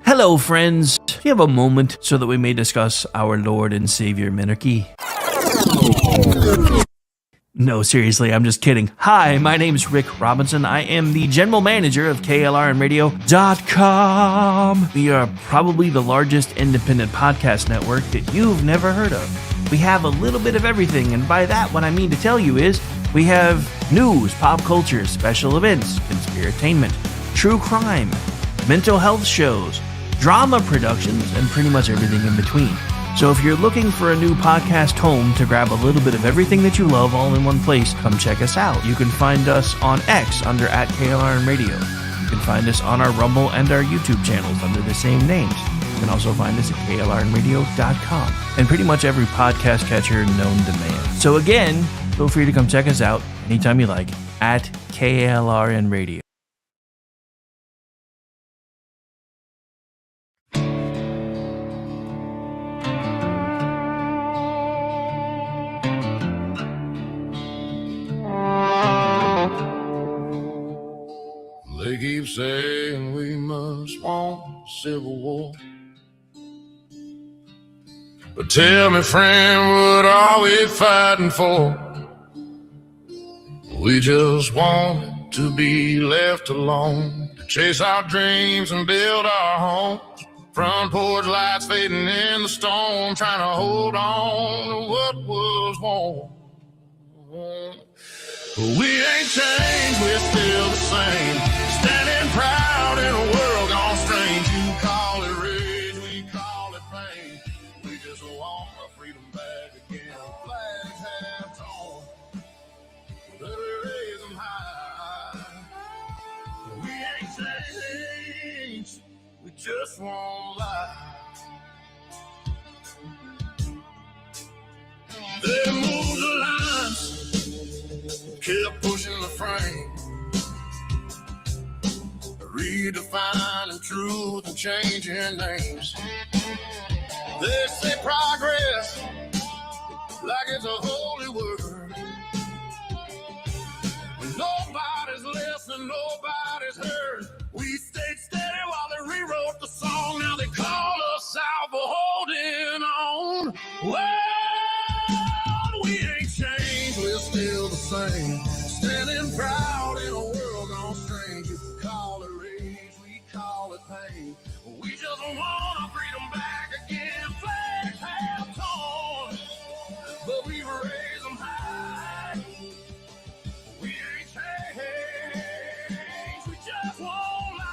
Hello, friends. Do you have a moment so that we may discuss our Lord and Savior Minarchy? No, seriously, I'm just kidding. Hi, my name's Rick Robinson. I am the general manager of KLRNradio.com. We are probably the largest independent podcast network that you've never heard of. We have a little bit of everything, and by that, what I mean to tell you is we have news, pop culture, special events, conspiratainment, true crime, mental health shows, drama productions, and pretty much everything in between. So if you're looking for a new podcast home to grab a little bit of everything that you love all in one place, come check us out. You can find us on X under @KLRNradio. You can find us on our Rumble and our YouTube channels under the same names. You can also find us at KLRNradio.com and pretty much every podcast catcher known to man. So again, feel free to come check us out anytime you like at KLRNradio. They keep saying we must want civil war. But tell me, friend, what are we fighting for? We just want to be left alone, to chase our dreams and build our homes. Front porch lights fading in the storm, trying to hold on to what was warm. We ain't changed, we're still the same, standing proud in a world gone strange. You call it rage, we call it pain. We just want our freedom back again. Flags have torn, let me raise them high. We ain't changed, we just won't lie. They moved the lines, kept pushing the frame, redefining truth and changing names. They say progress like it's a holy word. When nobody's listening, nobody's heard. We stayed steady while they rewrote the song. Now they call us out for holding on. Well, we ain't changed, we're still the same, standing proud in a world gone strange. You call it rage, we call it pain. We just want our freedom back again. Flags have torn, but we raise them high. We ain't changed, we just won't lie.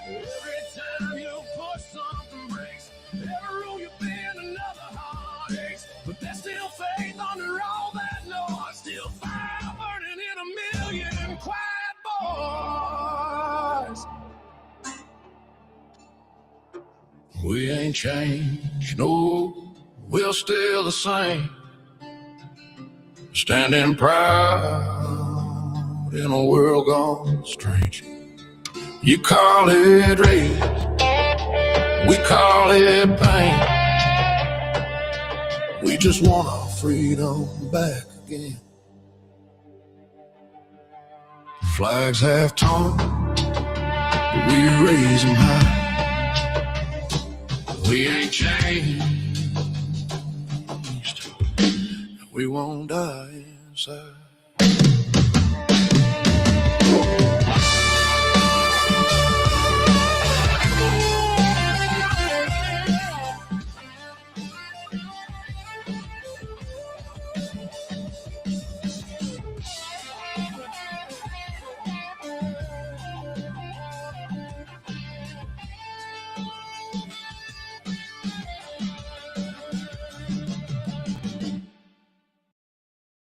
Every time you push, something breaks. Every rule you bend, another heart aches. But there's still faith under all that noise. Still fire burning in a million quiet boys. We ain't changed, no, we're still the same, standing proud in a world gone strange. You call it rage, we call it pain. We just want our freedom back again. Flags have torn, but we raise them high. We ain't changed, we won't die inside.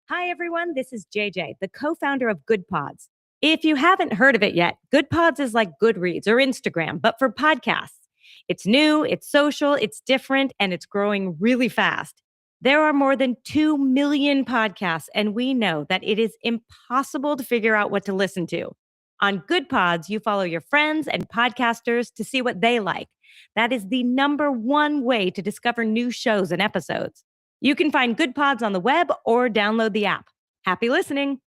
Hi, everyone. This is JJ, the co-founder of Good Pods. If you haven't heard of it yet, Good Pods is like Goodreads or Instagram, but for podcasts. It's new, it's social, it's different, and it's growing really fast. There are more than 2 million podcasts, and we know that it is impossible to figure out what to listen to. On Good Pods, you follow your friends and podcasters to see what they like. That is the number one way to discover new shows and episodes. You can find Good Pods on the web or download the app. Happy listening.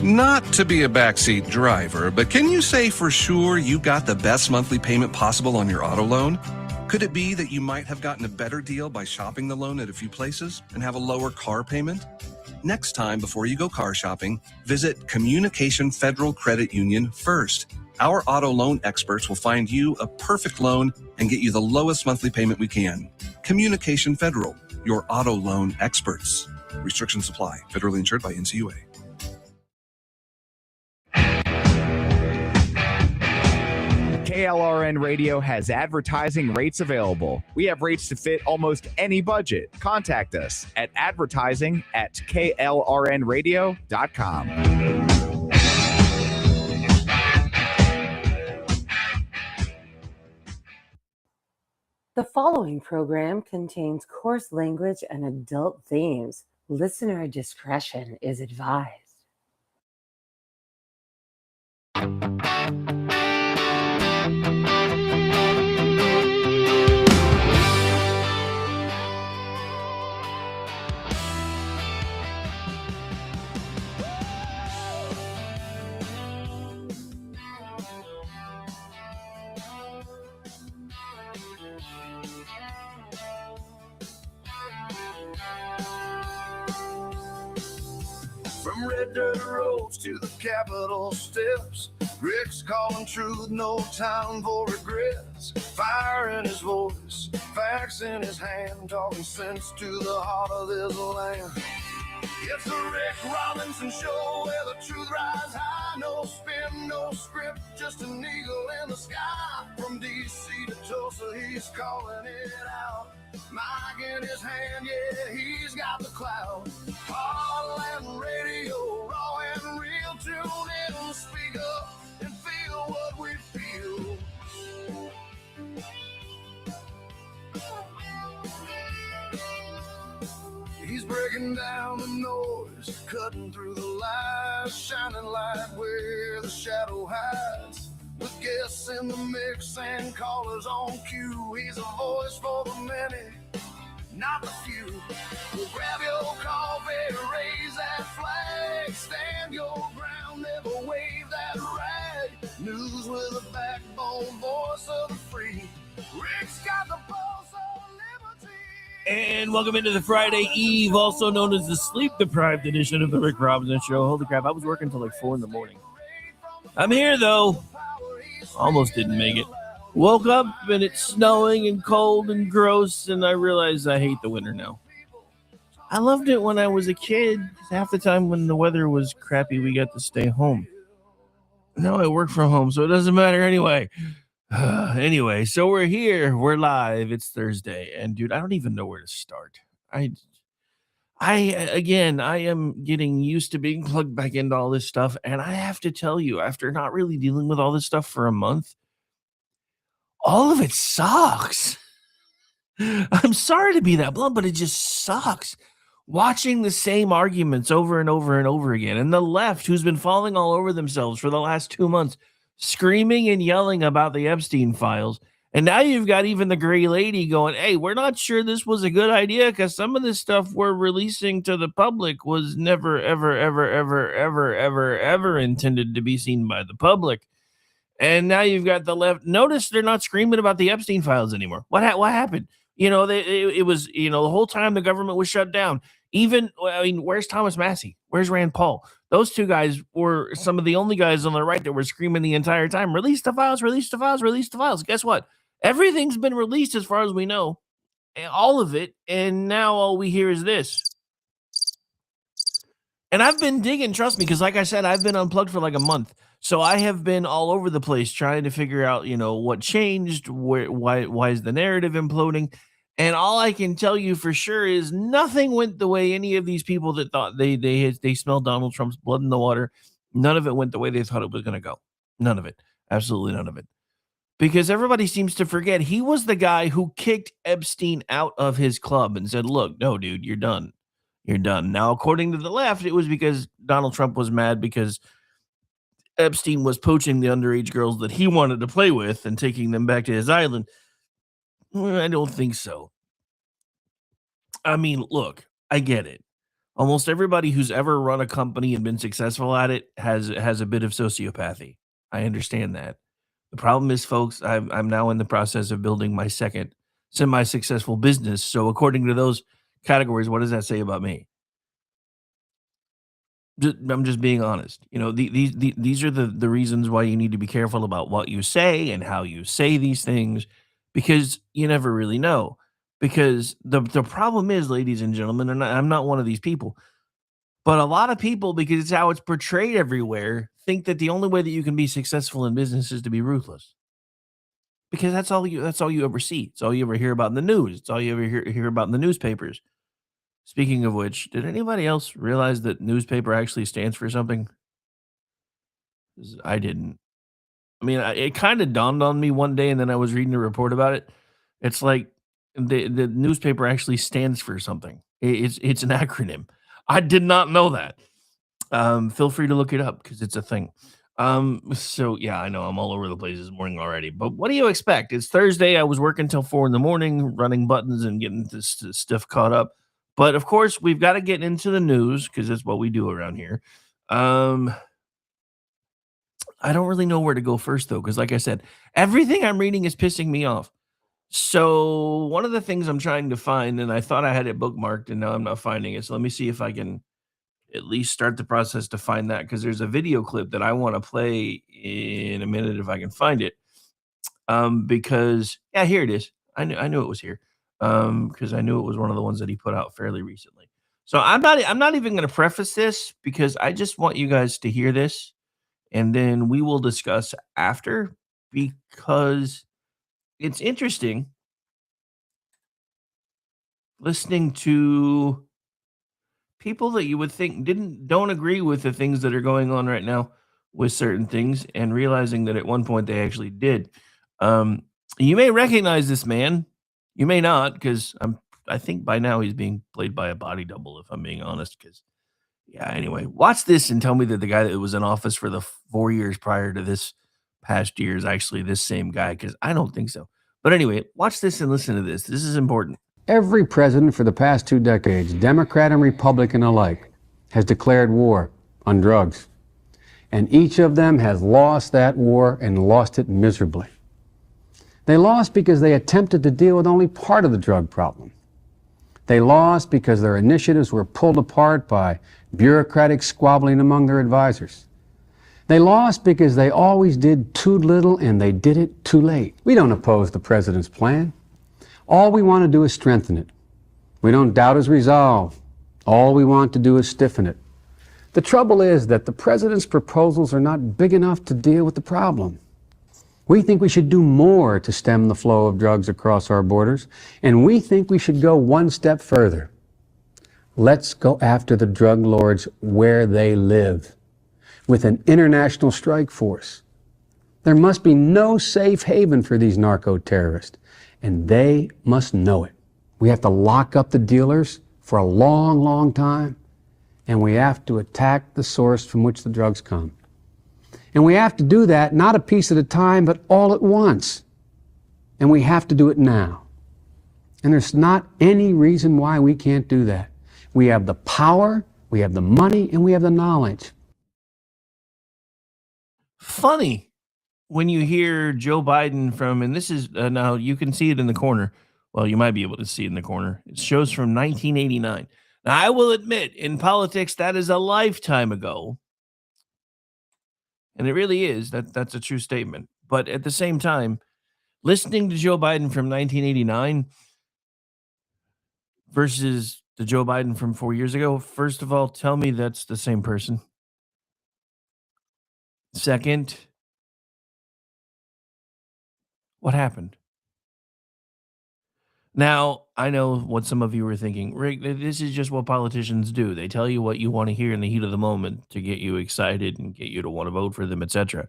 Not to be a backseat driver, but can you say for sure you got the best monthly payment possible on your auto loan? Could it be that you might have gotten a better deal by shopping the loan at a few places and have a lower car payment? Next time, before you go car shopping, visit Communication Federal Credit Union first. Our auto loan experts will find you a perfect loan and get you the lowest monthly payment we can. Communication Federal, your auto loan experts. Restrictions apply. Federally insured by NCUA. KLRN Radio has advertising rates available. We have rates to fit almost any budget. Contact us at advertising@klrnradio.com. The following program contains coarse language and adult themes. Listener discretion is advised. From red dirt roads to the Capitol steps, Rick's calling truth, no time for regrets. Fire in his voice, facts in his hand, talking sense to the heart of this land. It's the Rick Robinson Show, where the truth rides high. No spin, no script, just an eagle in the sky. From D.C. to Tulsa, he's calling it out. Mic in his hand, yeah, he's got the clout. Heartland Radio, raw and real. Tune in, speak up, and feel what we feel. He's breaking down the noise, cutting through the lies, shining light where the shadow hides. With guests in the mix and callers on cue, he's a voice for the many, not the few. Well, grab your coffee, raise that flag, stand your ground, never wave that rag. News with a backbone, voice of the free. Rick's got the pulse of liberty. And welcome into the Friday Eve, also known as the sleep-deprived edition of the Rick Robinson Show. Holy crap, I was working till like 4 in the morning. I'm here, though. Almost didn't make it. Woke up and it's snowing and cold and gross, and I realized I hate the winter now. I loved it when I was a kid. Half the time when the weather was crappy, we got to stay home. Now I work from home, so it doesn't matter anyway. Anyway, so we're here. We're live. It's Thursday. And, dude, I don't even know where to start. I am getting used to being plugged back into all this stuff. And I have to tell you, after not really dealing with all this stuff for a month, all of it sucks. I'm sorry to be that blunt, but it just sucks. Watching the same arguments over and over and over again. And the left, who's been falling all over themselves for the last 2 months, screaming and yelling about the Epstein files. And now you've got even the gray lady going, hey, we're not sure this was a good idea because some of this stuff we're releasing to the public was never, ever, ever, ever, ever, ever, ever intended to be seen by the public. And now you've got the left. Notice they're not screaming about the Epstein files anymore. What happened? You know, it was, the whole time the government was shut down. Even, where's Thomas Massey? Where's Rand Paul? Those two guys were some of the only guys on the right that were screaming the entire time, release the files, release the files, release the files. Guess what? Everything's been released as far as we know, all of it, and now all we hear is this. And I've been digging, trust me, because like I said, I've been unplugged for like a month. So I have been all over the place trying to figure out, what changed, why is the narrative imploding? And all I can tell you for sure is nothing went the way any of these people that thought they smelled Donald Trump's blood in the water. None of it went the way they thought it was going to go. None of it. Absolutely none of it. because everybody seems to forget he was the guy who kicked Epstein out of his club and said, "Look, no, dude, you're done. You're done." Now, according to the left, it was because Donald Trump was mad because Epstein was poaching the underage girls that he wanted to play with and taking them back to his island. I don't think so. I mean, look, I get it. Almost everybody who's ever run a company and been successful at it has a bit of sociopathy. I understand that. The problem is, folks, I'm now in the process of building my second semi-successful business. So, according to those categories, what does that say about me? I'm just being honest. You know, these are the reasons why you need to be careful about what you say and how you say these things, because you never really know. Because the problem is, ladies and gentlemen, and I'm not one of these people, but a lot of people, because it's how it's portrayed everywhere, think that the only way that you can be successful in business is to be ruthless. Because that's all you ever see. It's all you ever hear about in the news. It's all you ever hear about in the newspapers. Speaking of which, did anybody else realize that newspaper actually stands for something? 'Cause I didn't. I mean, it kind of dawned on me one day, and then I was reading a report about it. It's like the newspaper actually stands for something. It's an acronym. I did not know that. Feel free to look it up because it's a thing. So yeah, I know I'm all over the place this morning already, but what do you expect? It's Thursday. I was working till 4 a.m, running buttons and getting this stuff caught up. But of course, we've got to get into the news because that's what we do around here. I don't really know where to go first though, because like I said, everything I'm reading is pissing me off. So one of the things I'm trying to find, and I thought I had it bookmarked, and now I'm not finding it. So let me see if I can at least start the process to find that, because there's a video clip that I want to play in a minute if I can find it. Because yeah, here it is. I knew it was here. Because I knew it was one of the ones that he put out fairly recently. So I'm not even going to preface this because I just want you guys to hear this, and then we will discuss after, because it's interesting listening to people that you would think don't agree with the things that are going on right now with certain things, and realizing that at one point they actually did. You may recognize this man. You may not, because I think by now he's being played by a body double, if I'm being honest. Because yeah, anyway, watch this and tell me that the guy that was in office for the 4 years prior to this past year is actually this same guy, because I don't think so. But anyway, watch this and listen to this. This is important. Every president for the past 2 decades, Democrat and Republican alike, has declared war on drugs. And each of them has lost that war and lost it miserably. They lost because they attempted to deal with only part of the drug problem. They lost because their initiatives were pulled apart by bureaucratic squabbling among their advisors. They lost because they always did too little and they did it too late. We don't oppose the president's plan. All we want to do is strengthen it. We don't doubt his resolve. All we want to do is stiffen it. The trouble is that the president's proposals are not big enough to deal with the problem. We think we should do more to stem the flow of drugs across our borders, and we think we should go one step further. Let's go after the drug lords where they live, with an international strike force. There must be no safe haven for these narco-terrorists, and they must know it. We have to lock up the dealers for a long, long time, and we have to attack the source from which the drugs come. And we have to do that not a piece at a time, but all at once. And we have to do it now. And there's not any reason why we can't do that. We have the power, we have the money, and we have the knowledge. Funny when you hear Joe Biden from, and this is now you can see it in the corner. Well, you might be able to see it in the corner. It shows from 1989. Now, I will admit, in politics, that is a lifetime ago. And it really is. That's a true statement. But at the same time, listening to Joe Biden from 1989 versus the Joe Biden from 4 years ago, first of all, tell me that's the same person. Second, what happened? Now, I know what some of you were thinking. Rick, this is just what politicians do. They tell you what you want to hear in the heat of the moment to get you excited and get you to want to vote for them, etc.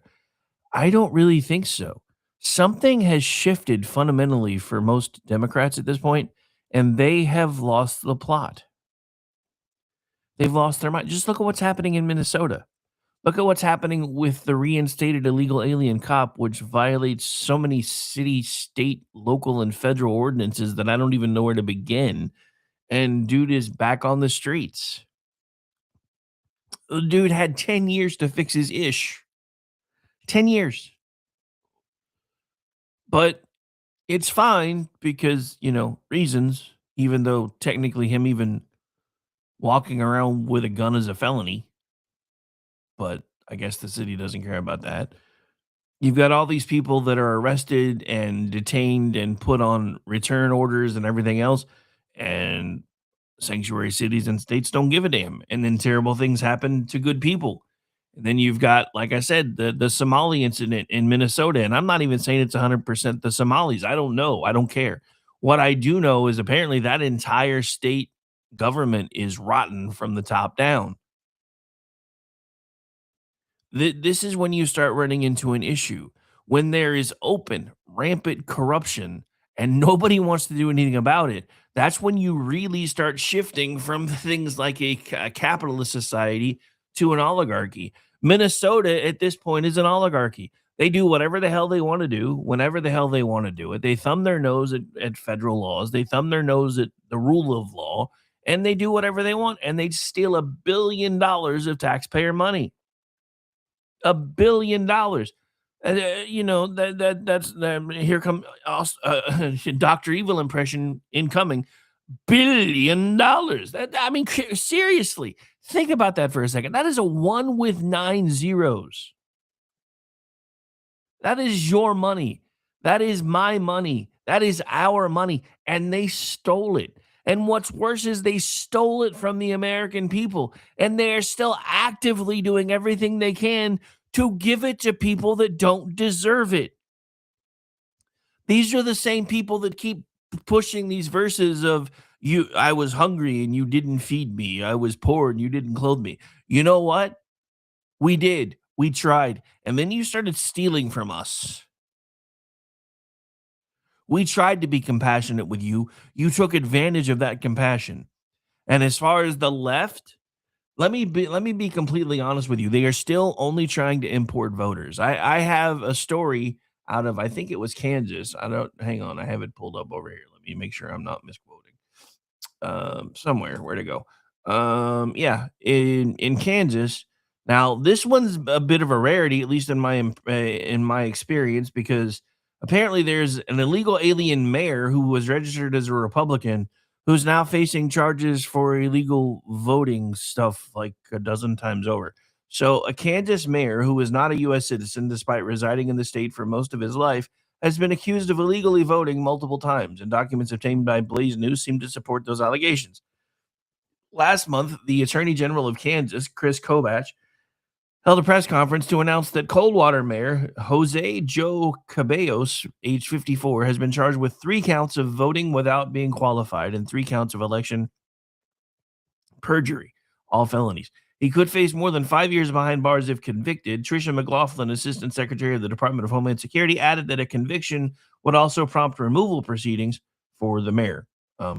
I don't really think so. Something has shifted fundamentally for most Democrats at this point, and they have lost the plot. They've lost their mind. Just look at what's happening in Minnesota. Look at what's happening with the reinstated illegal alien cop, which violates so many city, state, local, and federal ordinances that I don't even know where to begin. And dude is back on the streets. The dude had 10 years to fix his ish. 10 years. But it's fine because, reasons, even though technically him even walking around with a gun is a felony. But I guess the city doesn't care about that. You've got all these people that are arrested and detained and put on return orders and everything else. And sanctuary cities and states don't give a damn. And then terrible things happen to good people. And then you've got, like I said, the Somali incident in Minnesota. And I'm not even saying it's 100% the Somalis. I don't know. I don't care. What I do know is apparently that entire state government is rotten from the top down. This is when you start running into an issue. When there is open, rampant corruption and nobody wants to do anything about it, that's when you really start shifting from things like a capitalist society to an oligarchy. Minnesota at this point is an oligarchy. They do whatever the hell they want to do, whenever the hell they want to do it. They thumb their nose at federal laws. They thumb their nose at the rule of law, and they do whatever they want. And they steal $1 billion of taxpayer money. $1 billion. That's here come Dr. Evil impression incoming. $1 billion. Seriously, think about that for a second. That is a 1 with 9 zeros. That is your money. That is my money. That is our money. And they stole it. And what's worse is they stole it from the American people. And they're still actively doing everything they can to give it to people that don't deserve it. These are the same people that keep pushing these verses of I was hungry and you didn't feed me. I was poor and you didn't clothe me. You know what? We did. We tried. And then you started stealing from us. We tried to be compassionate with you. You took advantage of that compassion. And as far as the left, let me be completely honest with you. They are still only trying to import voters. I have a story out of, I think it was Kansas. Hang on. I have it pulled up over here. Let me make sure I'm not misquoting. Somewhere, where to go? Yeah, in Kansas. Now, this one's a bit of a rarity, at least in my experience, because apparently there's an illegal alien mayor who was registered as a Republican who's now facing charges for illegal voting stuff like a dozen times over. So a Kansas mayor who is not a U.S. citizen, despite residing in the state for most of his life, has been accused of illegally voting multiple times, and documents obtained by Blaze News seem to support those allegations. Last month, the Attorney General of Kansas, Chris Kobach, held a press conference to announce that Coldwater Mayor Jose Joe Cabellos, age 54, has been charged with 3 counts of voting without being qualified and 3 counts of election perjury, all felonies. He could face more than 5 years behind bars if convicted. Tricia McLaughlin, Assistant Secretary of the Department of Homeland Security, added that a conviction would also prompt removal proceedings for the mayor. I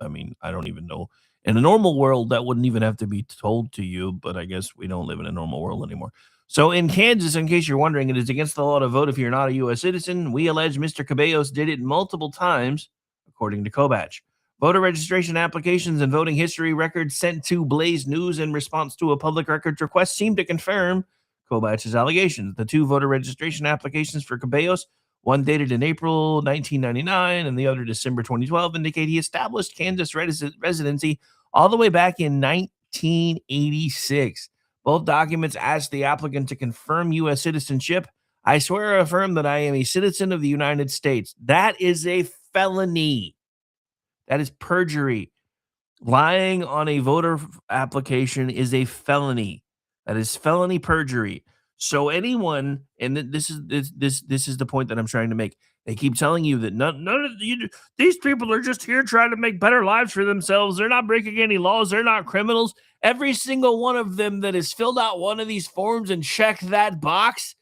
don't even know. In a normal world, that wouldn't even have to be told to you, but I guess we don't live in a normal world anymore. So in Kansas, in case you're wondering, it is against the law to vote if you're not a U.S. citizen. We allege Mr. Cabellos did it multiple times, according to Kobach. Voter registration applications and voting history records sent to Blaze News in response to a public records request seem to confirm Kobach's allegations. The 2 voter registration applications for Cabellos, one dated in April 1999 and the other December 2012, indicate he established Kansas residency all the way back in 1986. Both documents ask the applicant to confirm U.S. citizenship. I swear or affirm that I am a citizen of the United States. That is a felony. That is perjury. Lying on a voter application is a felony. That is felony perjury. So anyone, and this is the point that I'm trying to make. They keep telling you that none of these people are just here trying to make better lives for themselves. They're not breaking any laws. They're not criminals. Every single one of them that has filled out one of these forms and checked that box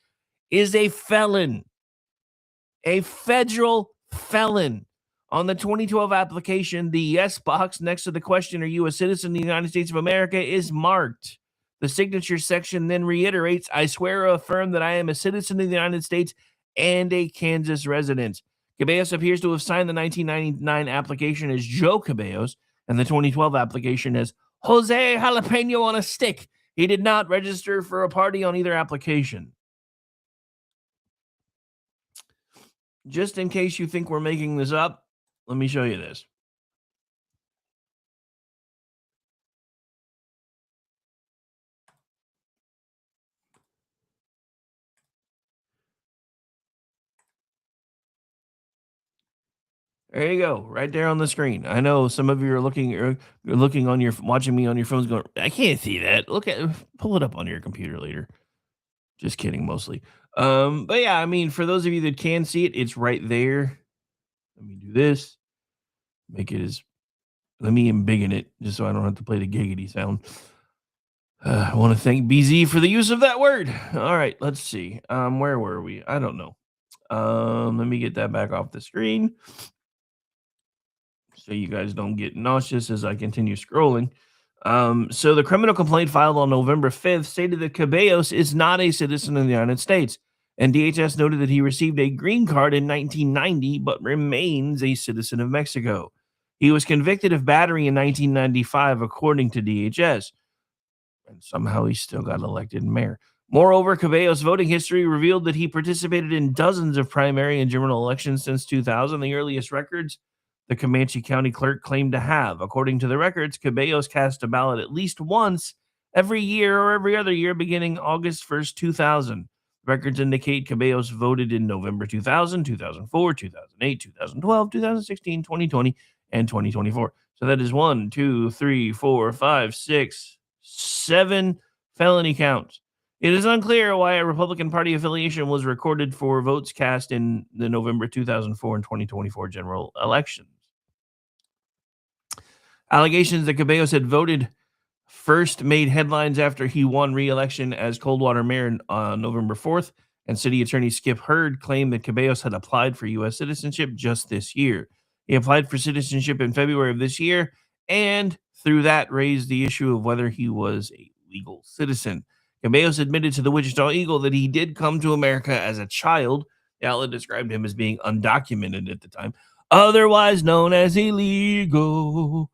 is a felon. A federal felon. On the 2012 application, the yes box next to the question, are you a citizen of the United States of America, is marked. The signature section then reiterates, I swear or affirm that I am a citizen of the United States and a Kansas resident. Caballos appears to have signed the 1999 application as Joe Caballos and the 2012 application as Jose Jalapeno on a stick. He did not register for a party on either application. Just in case you think we're making this up, let me show you this. There you go, right there on the screen. I know some of you are looking on your watching me on your phones, going, I can't see that. Pull it up on your computer later. Just kidding, mostly. But yeah, I mean, for those of you that can see it, it's right there. Let me do this. Let me embiggen it just so I don't have to play the giggity sound. I want to thank BZ for the use of that word. All right, let's see. Where were we? I don't know. Let me get that back off the screen so you guys don't get nauseous as I continue scrolling. So the criminal complaint filed on November 5th stated that Caballos is not a citizen of the United States, and DHS noted that he received a green card in 1990 but remains a citizen of Mexico. He was convicted of battery in 1995, according to DHS, and somehow he still got elected mayor. Moreover, Caballos' voting history revealed that he participated in dozens of primary and general elections since 2000, the earliest records the Comanche County clerk claimed to have. According to the records, Caballos cast a ballot at least once every year or every other year beginning August 1st, 2000. Records indicate Caballos voted in November 2000, 2004, 2008, 2012, 2016, 2020, and 2024. So that is 1, 2, 3, 4, 5, 6, 7 felony counts. It is unclear why a Republican Party affiliation was recorded for votes cast in the November 2004 and 2024 general elections. Allegations that Caballos had voted first made headlines after he won re-election as Coldwater mayor on November 4th, and City Attorney Skip Hurd claimed that Caballos had applied for U.S. citizenship just this year. He applied for citizenship in February of this year, and through that raised the issue of whether he was a legal citizen. Caballos admitted to the Wichita Eagle that he did come to America as a child. The outlet described him as being undocumented at the time, otherwise known as illegal,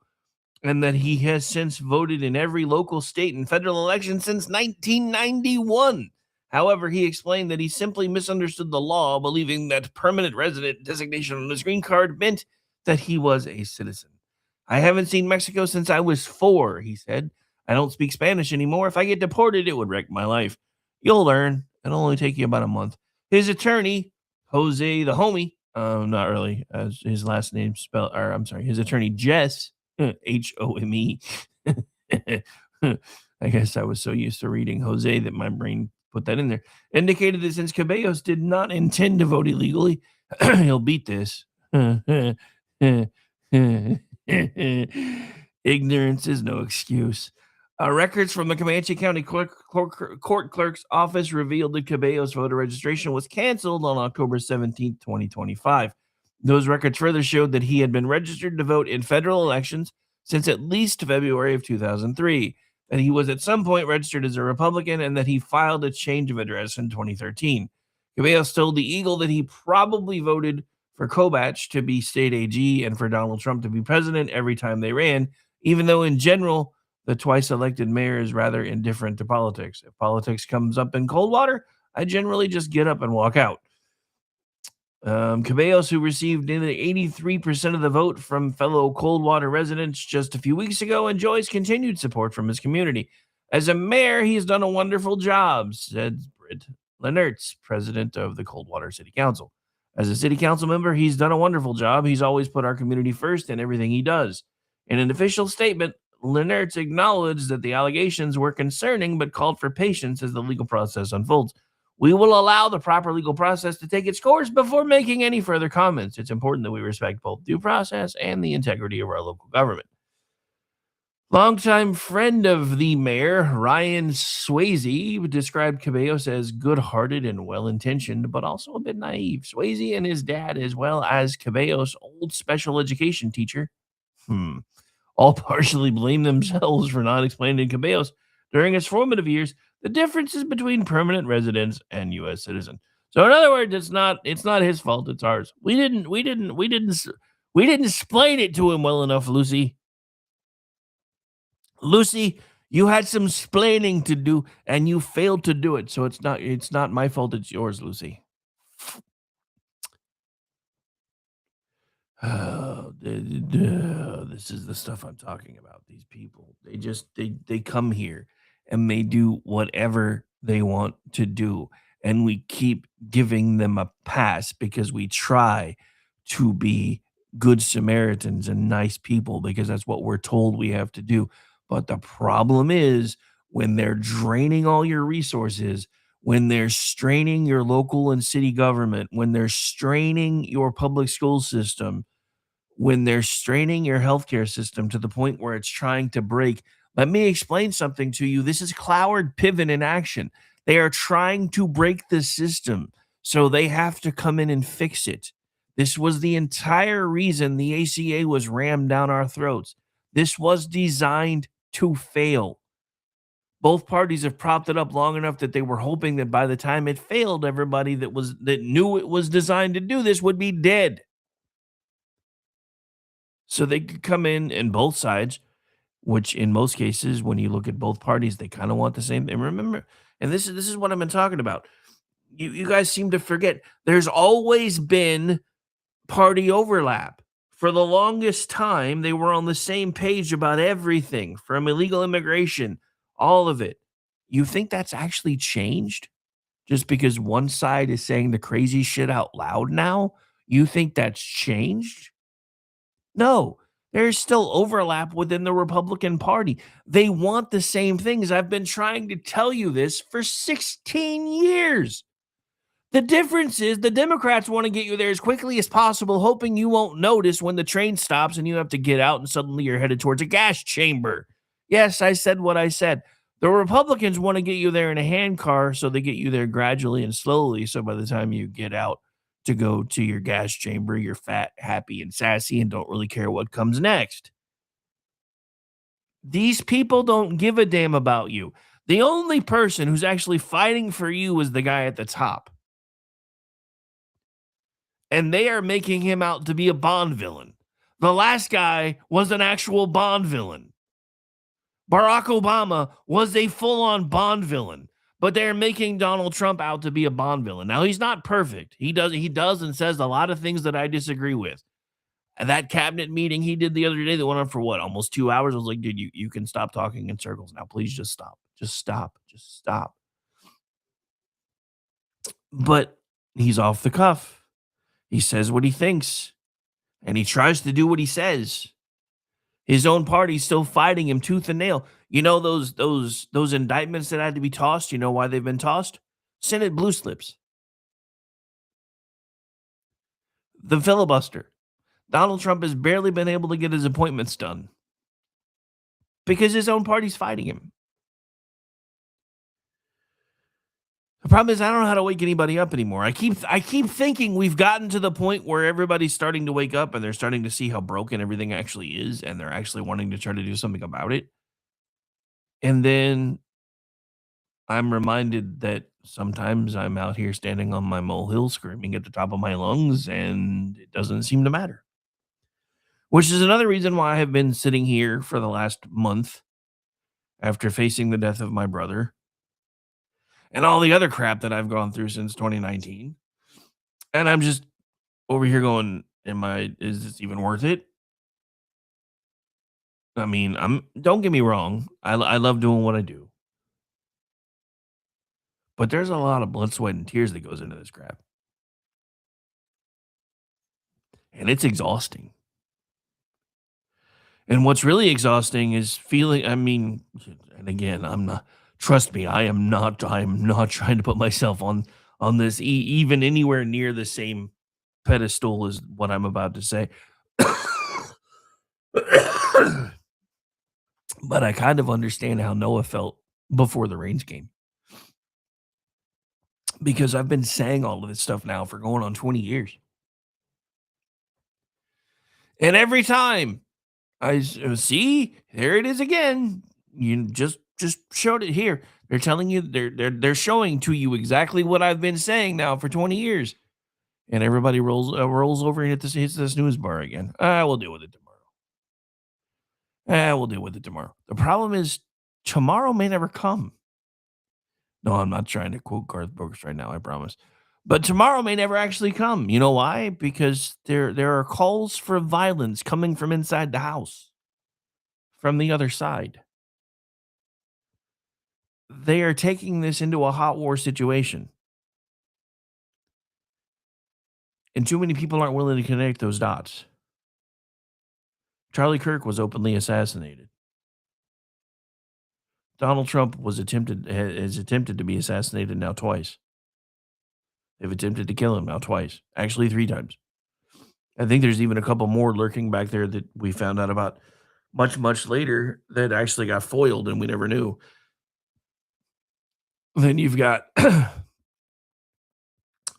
and that he has since voted in every local, state, and federal election since 1991. However, he explained that he simply misunderstood the law, believing that permanent resident designation on his green card meant that he was a citizen. I haven't seen Mexico since I was 4, he said. I don't speak Spanish anymore. If I get deported, it would wreck my life. You'll learn. It'll only take you about a month. His attorney, Jose the Homie, not really, as his last name spelled, or I'm sorry, his attorney, Jess, Home. I guess I was so used to reading Jose that my brain put that in there. Indicated that since Caballos did not intend to vote illegally, he'll beat this. Ignorance is no excuse. Records from the Comanche County Court Clerk's office revealed that Caballos' voter registration was canceled on October 17, 2025. Those records further showed that he had been registered to vote in federal elections since at least February of 2003, that he was at some point registered as a Republican, and that he filed a change of address in 2013. Caballos told the Eagle that he probably voted for Kobach to be state AG and for Donald Trump to be president every time they ran, even though in general, the twice-elected mayor is rather indifferent to politics. If politics comes up in Coldwater, I generally just get up and walk out. Caballos, who received nearly 83% of the vote from fellow Coldwater residents just a few weeks ago, enjoys continued support from his community. As a mayor, he's done a wonderful job, said Britt Lenertz, president of the Coldwater City Council. As a city council member, he's done a wonderful job. He's always put our community first in everything he does. In an official statement, Lenertz acknowledged that the allegations were concerning, but called for patience as the legal process unfolds. We will allow the proper legal process to take its course before making any further comments. It's important that we respect both due process and the integrity of our local government. Longtime friend of the mayor, Ryan Swayze, described Caballos as good-hearted and well-intentioned, but also a bit naive. Swayze and his dad, as well as Caballos' old special education teacher, all partially blame themselves for not explaining to Caballos during his formative years the differences between permanent residents and U.S. citizens. So, in other words, it's not his fault; it's ours. We didn't explain it to him well enough, Lucy. Lucy, you had some splaining to do, and you failed to do it. So it's not my fault. It's yours, Lucy. This is the stuff I'm talking about. These people, they come here and they do whatever they want to do, and we keep giving them a pass because we try to be good Samaritans and nice people because that's what we're told we have to do. But the problem is when they're draining all your resources, when they're straining your local and city government, when they're straining your public school system, when they're straining your healthcare system to the point where it's trying to break. Let me explain something to you. This is Cloward Piven in action. They are trying to break the system, so they have to come in and fix it. This was the entire reason the ACA was rammed down our throats. This was designed to fail. Both parties have propped it up long enough that they were hoping that by the time it failed, everybody that knew it was designed to do this would be dead. So they could come in and both sides, which in most cases, when you look at both parties, they kind of want the same thing. Remember, and this is what I've been talking about. You guys seem to forget there's always been party overlap. For the longest time, they were on the same page about everything from illegal immigration, all of it. You think that's actually changed just because one side is saying the crazy shit out loud now? You think that's changed? No, there's still overlap within the Republican Party. They want the same things. I've been trying to tell you this for 16 years. The difference is the Democrats want to get you there as quickly as possible, hoping you won't notice when the train stops and you have to get out and suddenly you're headed towards a gas chamber. Yes, I said what I said. The Republicans want to get you there in a handcar, so they get you there gradually and slowly. So by the time you get out to go to your gas chamber, you're fat, happy, and sassy and don't really care what comes next. These people don't give a damn about you. The only person who's actually fighting for you is the guy at the top. And they are making him out to be a Bond villain. The last guy was an actual Bond villain. Barack Obama was a full-on Bond villain, but they're making Donald Trump out to be a Bond villain. Now, he's not perfect. He does and says a lot of things that I disagree with. And that cabinet meeting he did the other day that went on for what, almost 2 hours? I was like, dude, you can stop talking in circles now. Please just stop. Just stop. Just stop. But he's off the cuff. He says what he thinks, and he tries to do what he says. His own party's still fighting him tooth and nail. You know those indictments that had to be tossed? You know why they've been tossed? Senate blue slips. The filibuster. Donald Trump has barely been able to get his appointments done because his own party's fighting him. The problem is I don't know how to wake anybody up anymore. I keep thinking we've gotten to the point where everybody's starting to wake up and they're starting to see how broken everything actually is, and they're actually wanting to try to do something about it. And then I'm reminded that sometimes I'm out here standing on my molehill screaming at the top of my lungs, and it doesn't seem to matter. Which is another reason why I have been sitting here for the last month after facing the death of my brother and all the other crap that I've gone through since 2019. And I'm just over here going, is this even worth it? I mean, don't get me wrong. I love doing what I do. But there's a lot of blood, sweat, and tears that goes into this crap. And it's exhausting. And what's really exhausting is feeling, and again, trust me, I am not trying to put myself on this even anywhere near the same pedestal as what I'm about to say. But I kind of understand how Noah felt before the rains came. Because I've been saying all of this stuff now for going on 20 years. And every time see, there it is again. You just showed it here. They're telling you, they're showing to you exactly what I've been saying now for 20 years. And everybody rolls over and hits the snooze bar again. We'll deal with it tomorrow. We'll deal with it tomorrow. The problem is tomorrow may never come. No, I'm not trying to quote Garth Brooks right now, I promise. But tomorrow may never actually come. You know why? Because there are calls for violence coming from inside the house, from the other side. They are taking this into a hot war situation. And too many people aren't willing to connect those dots. Charlie Kirk was openly assassinated. Donald Trump has attempted to be assassinated now twice. They've attempted to kill him now twice. Actually, 3 times. I think there's even a couple more lurking back there that we found out about much, much later that actually got foiled and we never knew. Then you've got the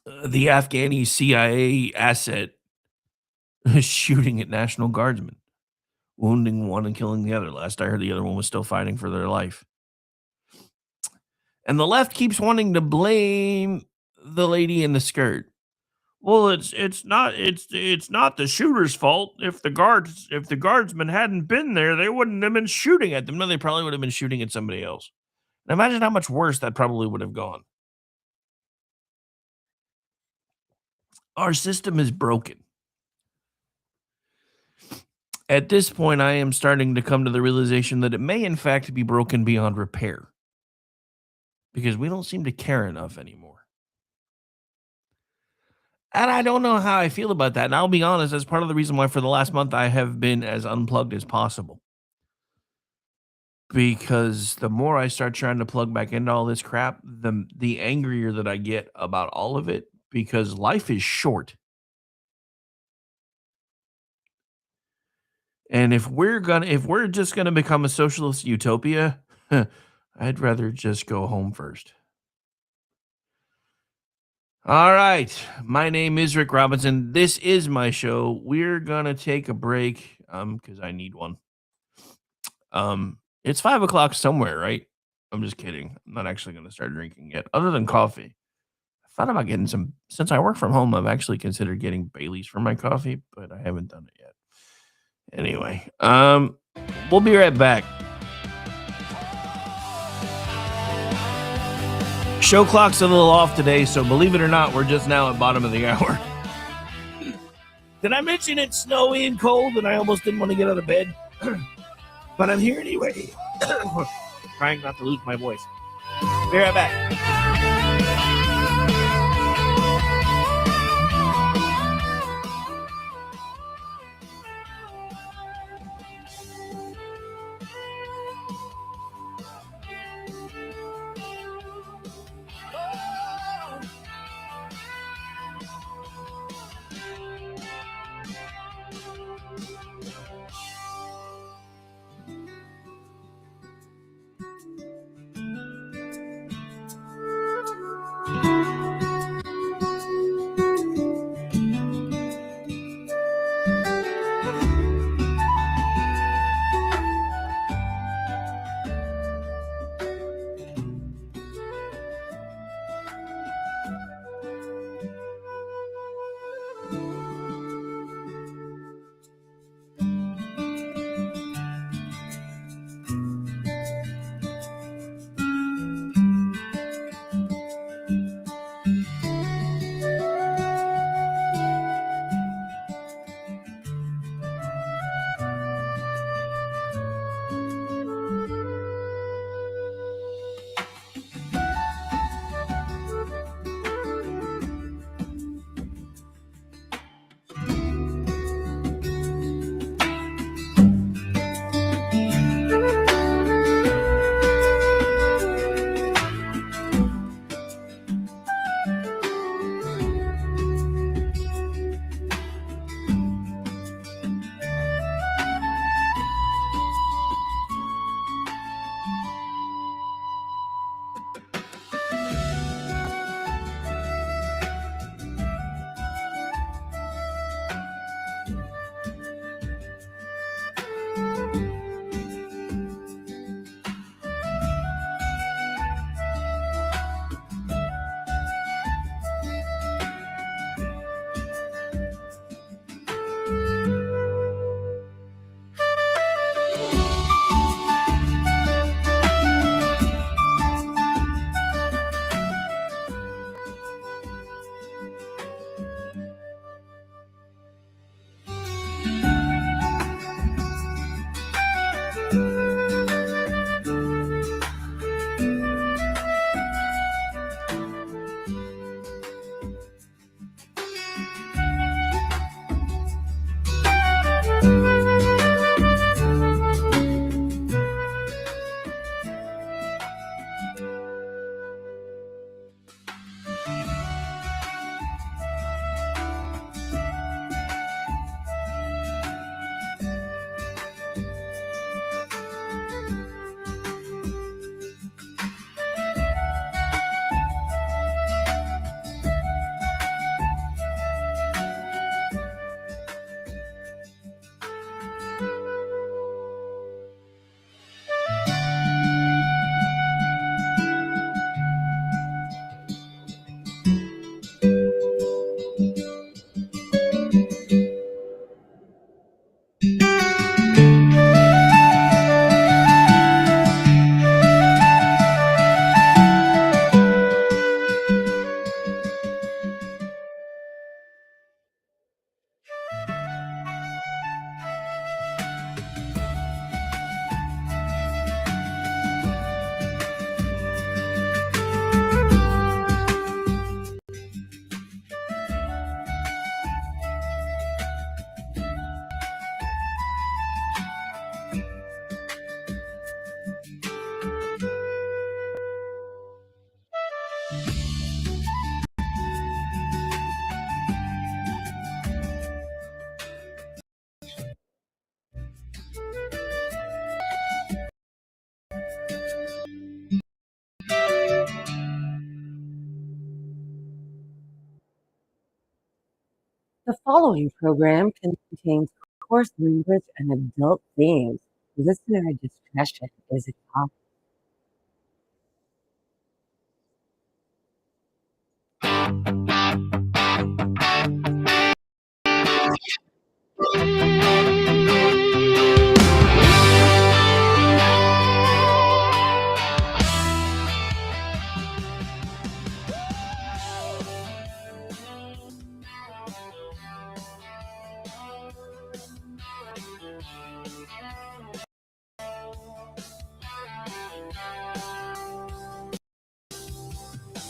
Afghani CIA asset shooting at National Guardsmen, wounding one and killing the other. Last I heard, the other one was still fighting for their life. And the left keeps wanting to blame the lady in the skirt. Well, it's not the shooter's fault. If the guardsmen hadn't been there, they wouldn't have been shooting at them. No, they probably would have been shooting at somebody else. And imagine how much worse that probably would have gone. Our system is broken. At this point, I am starting to come to the realization that it may in fact be broken beyond repair. Because we don't seem to care enough anymore. And I don't know how I feel about that. And I'll be honest, that's part of the reason why for the last month I have been as unplugged as possible. Because the more I start trying to plug back into all this crap, the angrier that I get about all of it. Because life is short. And if we're just gonna become a socialist utopia, I'd rather just go home first. All right. My name is Rick Robinson. This is my show. We're going to take a break because I need one. It's 5 o'clock somewhere, right? I'm just kidding. I'm not actually going to start drinking yet, other than coffee. I thought about getting some, since I work from home, I've actually considered getting Bailey's for my coffee, but I haven't done it yet. Anyway, we'll be right back. Show clock's a little off today, so believe it or not, we're just now at bottom of the hour. Did I mention it's snowy and cold and I almost didn't want to get out of bed? But I'm here anyway. Trying not to lose my voice. Be right back. following program contains coarse language and adult themes. Listener discretion is advised.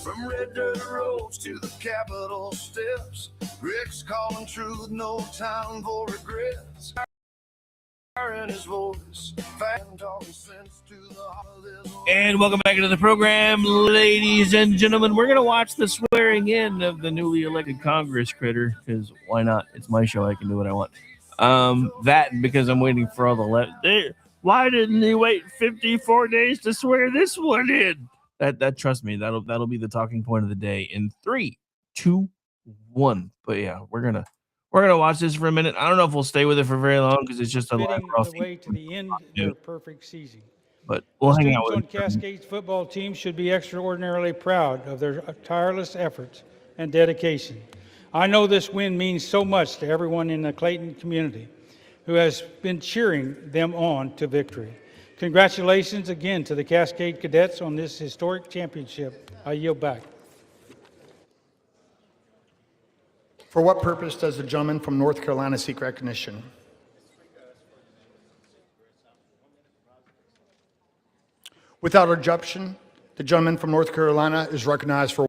From red dirt roads to the Capitol steps, Rick's calling truth, no time for regrets. Fire in his voice, fan talking sense to the heart of this. And welcome back into the program, ladies and gentlemen. We're going to watch the swearing in of the newly elected Congress critter, because why not? It's my show. I can do what I want. That because I'm waiting for all the why didn't he wait 54 days to swear this one in? That trust me, that'll be the talking point of the day in 3, 2, 1. But yeah, we're gonna watch this for a minute. I don't know if we'll stay with it for very long because it's just a live Fitting the way to the end of their perfect season. But we'll hang out Students with on it for a minute. Cascades football team should be extraordinarily proud of their tireless efforts and dedication. I know this win means so much to everyone in the Clayton community who has been cheering them on to victory. Congratulations again to the Cascade Cadets on this historic championship. I yield back. For what purpose does the gentleman from North Carolina seek recognition? Without objection, the gentleman from North Carolina is recognized for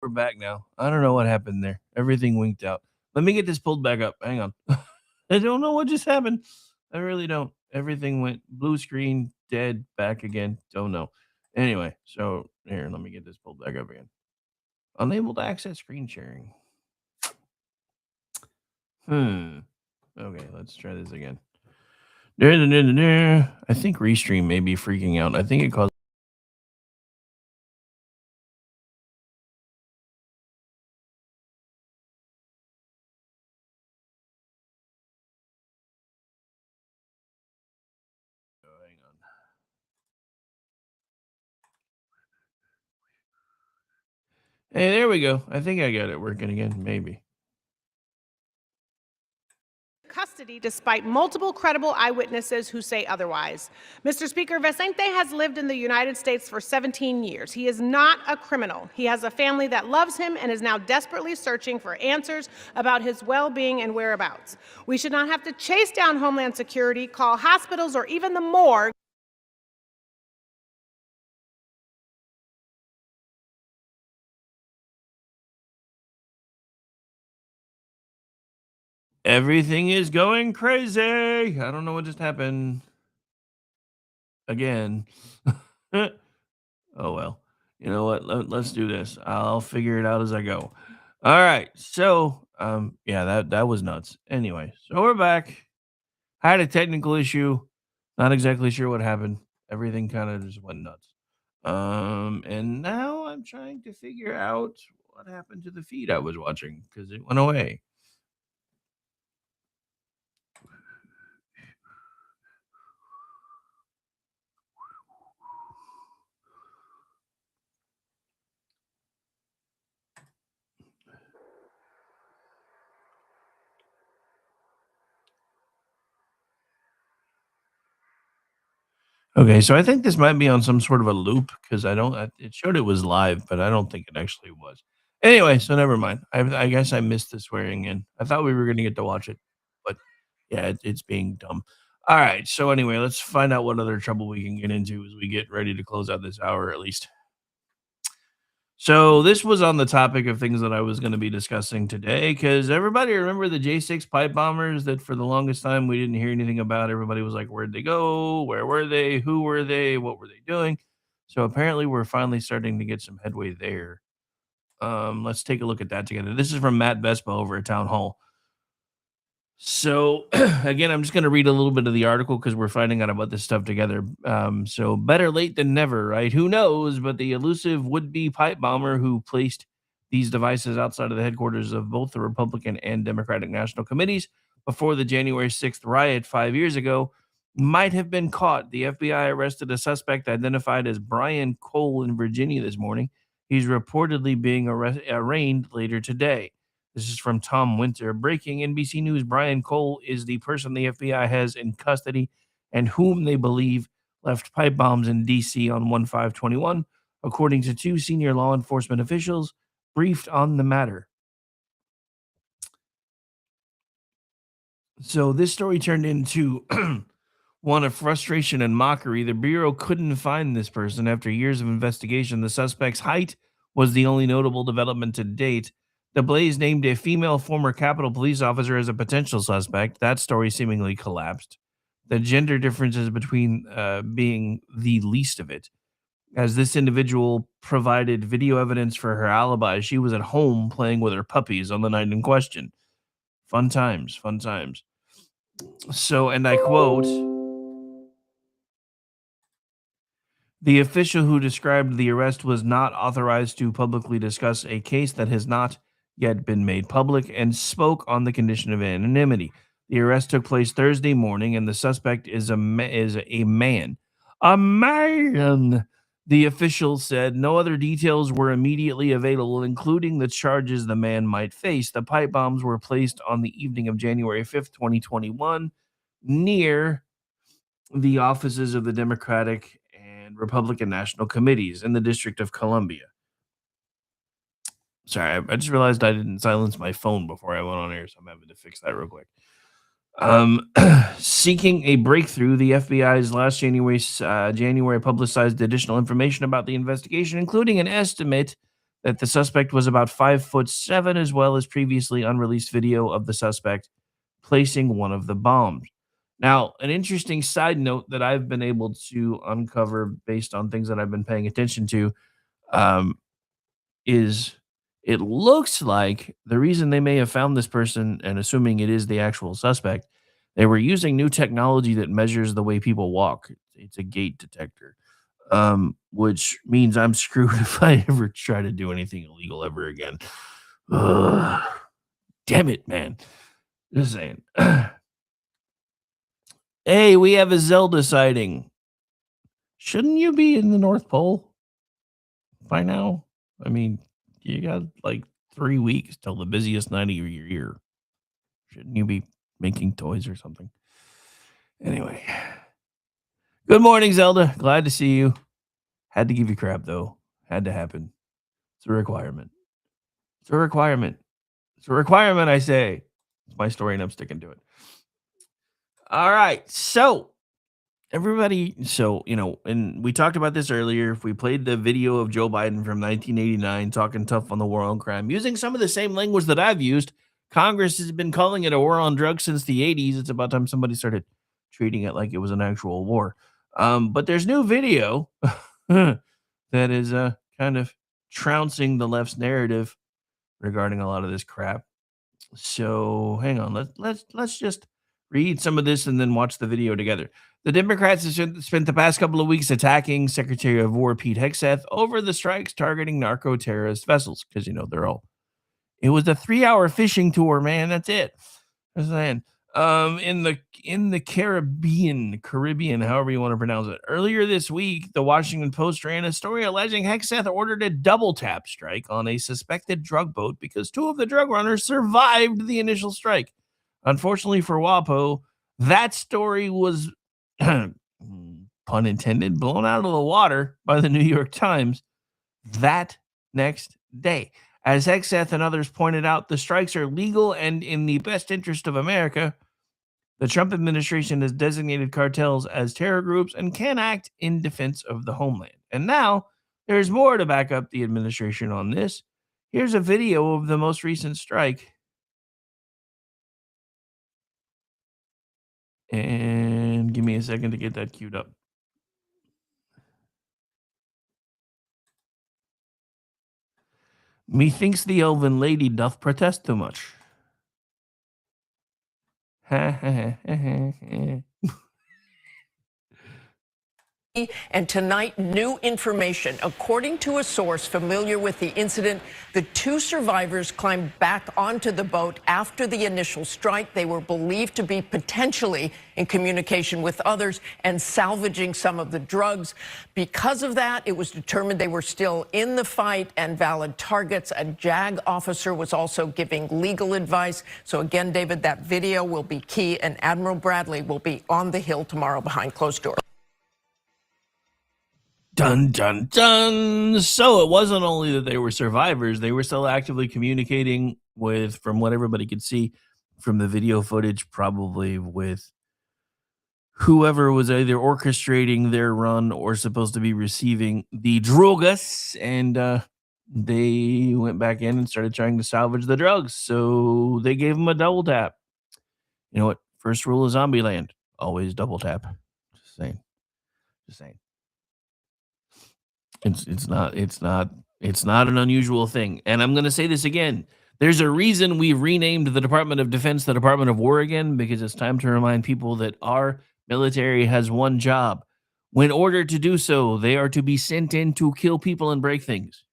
We're back now. I don't know what happened there. Everything winked out. Let me get this pulled back up. Hang on. I don't know what just happened. I really don't. Everything went blue screen, dead, back again. Don't know. Anyway, so here, let me get this pulled back up again. Unable to access screen sharing. Okay, let's try this again. I think Restream may be freaking out. I think it caused. Hang on. Hey, there we go. I think I got it working again. Maybe. Custody despite multiple credible eyewitnesses who say otherwise. Mr. Speaker, Vicente has lived in the United States for 17 years. He is not a criminal. He has a family that loves him and is now desperately searching for answers about his well-being and whereabouts. We should not have to chase down Homeland Security, call hospitals, or even the morgue. Everything is going crazy. I don't know what just happened. Again. Oh, well. You know what? Let's do this. I'll figure it out as I go. All right. So, yeah, that was nuts. Anyway, so we're back. I had a technical issue. Not exactly sure what happened. Everything kind of just went nuts. And now I'm trying to figure out what happened to the feed I was watching because it went away. Okay, so I think this might be on some sort of a loop because it showed it was live, but I don't think it actually was. Anyway, so never mind. I guess I missed the swearing in. I thought we were going to get to watch it, but yeah, it's being dumb. All right, so anyway, let's find out what other trouble we can get into as we get ready to close out this hour at least. So this was on the topic of things that I was going to be discussing today because everybody remember the J6 pipe bombers that for the longest time we didn't hear anything about. Everybody was like, where'd they go? Where were they? Who were they? What were they doing? So apparently we're finally starting to get some headway there. Let's take a look at that together. This is from Matt Vespa over at Town Hall. So again, I'm just going to read a little bit of the article because we're finding out about this stuff together. So better late than never, right? Who knows? But the elusive would-be pipe bomber who placed these devices outside of the headquarters of both the Republican and Democratic National Committees before the January 6th riot 5 years ago might have been caught. The FBI arrested a suspect identified as Brian Cole in Virginia this morning. He's reportedly being arraigned later today. This is from Tom Winter. Breaking NBC News, Brian Cole is the person the FBI has in custody and whom they believe left pipe bombs in D.C. on 1/5/21, according to two senior law enforcement officials briefed on the matter. So this story turned into one of frustration and mockery. The Bureau couldn't find this person after years of investigation. The suspect's height was the only notable development to date. The Blaze named a female former Capitol police officer as a potential suspect. That story seemingly collapsed. The gender differences between being the least of it, as this individual provided video evidence for her alibi. She was at home playing with her puppies on the night in question. Fun times, fun times. So, and I quote, the official who described the arrest was not authorized to publicly discuss a case that has not yet been made public and spoke on the condition of anonymity. The arrest took place Thursday morning, and the suspect is a man. A man! The official said no other details were immediately available, including the charges the man might face. The pipe bombs were placed on the evening of January 5th, 2021, near the offices of the Democratic and Republican National Committees in the District of Columbia. Sorry, I just realized I didn't silence my phone before I went on air, so I'm having to fix that real quick. Seeking a breakthrough, the FBI's last January publicized additional information about the investigation, including an estimate that the suspect was about 5'7", as well as previously unreleased video of the suspect placing one of the bombs. Now, an interesting side note that I've been able to uncover based on things that I've been paying attention to is it looks like the reason they may have found this person, and assuming it is the actual suspect, They were using new technology that measures the way people walk. It's a gait detector, which means I'm screwed if I ever try to do anything illegal ever again. Ugh. Damn it, man. Just saying. Hey, we have a Zelda sighting. Shouldn't you be in the North Pole by now? I mean, you got like 3 weeks till the busiest night of your year. Shouldn't you be making toys or something? Anyway. Good morning, Zelda. Glad to see you. Had to give you crap, though. Had to happen. It's a requirement. It's a requirement. It's a requirement, I say. It's my story, and I'm sticking to it. All right. So, everybody, and we talked about this earlier. If we played the video of Joe Biden from 1989 talking tough on the war on crime, using some of the same language that I've used, Congress has been calling it a war on drugs since the 80s. It's about time somebody started treating it like it was an actual war. But there's new video that is kind of trouncing the left's narrative regarding a lot of this crap. So hang on, let's just read some of this and then watch the video together. The Democrats have spent the past couple of weeks attacking Secretary of War Pete Hegseth over the strikes targeting narco-terrorist vessels because it was a 3-hour fishing tour, man. That's it. I'm saying. In the Caribbean, however you want to pronounce it. Earlier this week, the Washington Post ran a story alleging Hegseth ordered a double tap strike on a suspected drug boat because 2 of the drug runners survived the initial strike. Unfortunately for WAPO, that story was, pun intended, blown out of the water by the New York Times that next day. As Hegseth and others pointed out, the strikes are legal and in the best interest of America. The Trump administration has designated cartels as terror groups and can act in defense of the homeland. And now there's more to back up the administration on this. Here's a video of the most recent strike. And give me a second to get that queued up. Methinks the elven lady doth protest too much. And tonight, new information. According to a source familiar with the incident, the 2 survivors climbed back onto the boat after the initial strike. They were believed to be potentially in communication with others and salvaging some of the drugs. Because of that, it was determined they were still in the fight and valid targets. A JAG officer was also giving legal advice. So again, David, that video will be key, and Admiral Bradley will be on the Hill tomorrow behind closed doors. Dun, dun, dun. So it wasn't only that they were survivors, they were still actively communicating with, from what everybody could see from the video footage, probably with whoever was either orchestrating their run or supposed to be receiving the drugs. And they went back in and started trying to salvage the drugs. So they gave them a double tap. You know what? First rule of Zombieland, always double tap. Just saying. It's not an unusual thing. And I'm going to say this again. There's a reason we renamed the Department of Defense the Department of War again, because it's time to remind people that our military has one job. When ordered to do so, they are to be sent in to kill people and break things.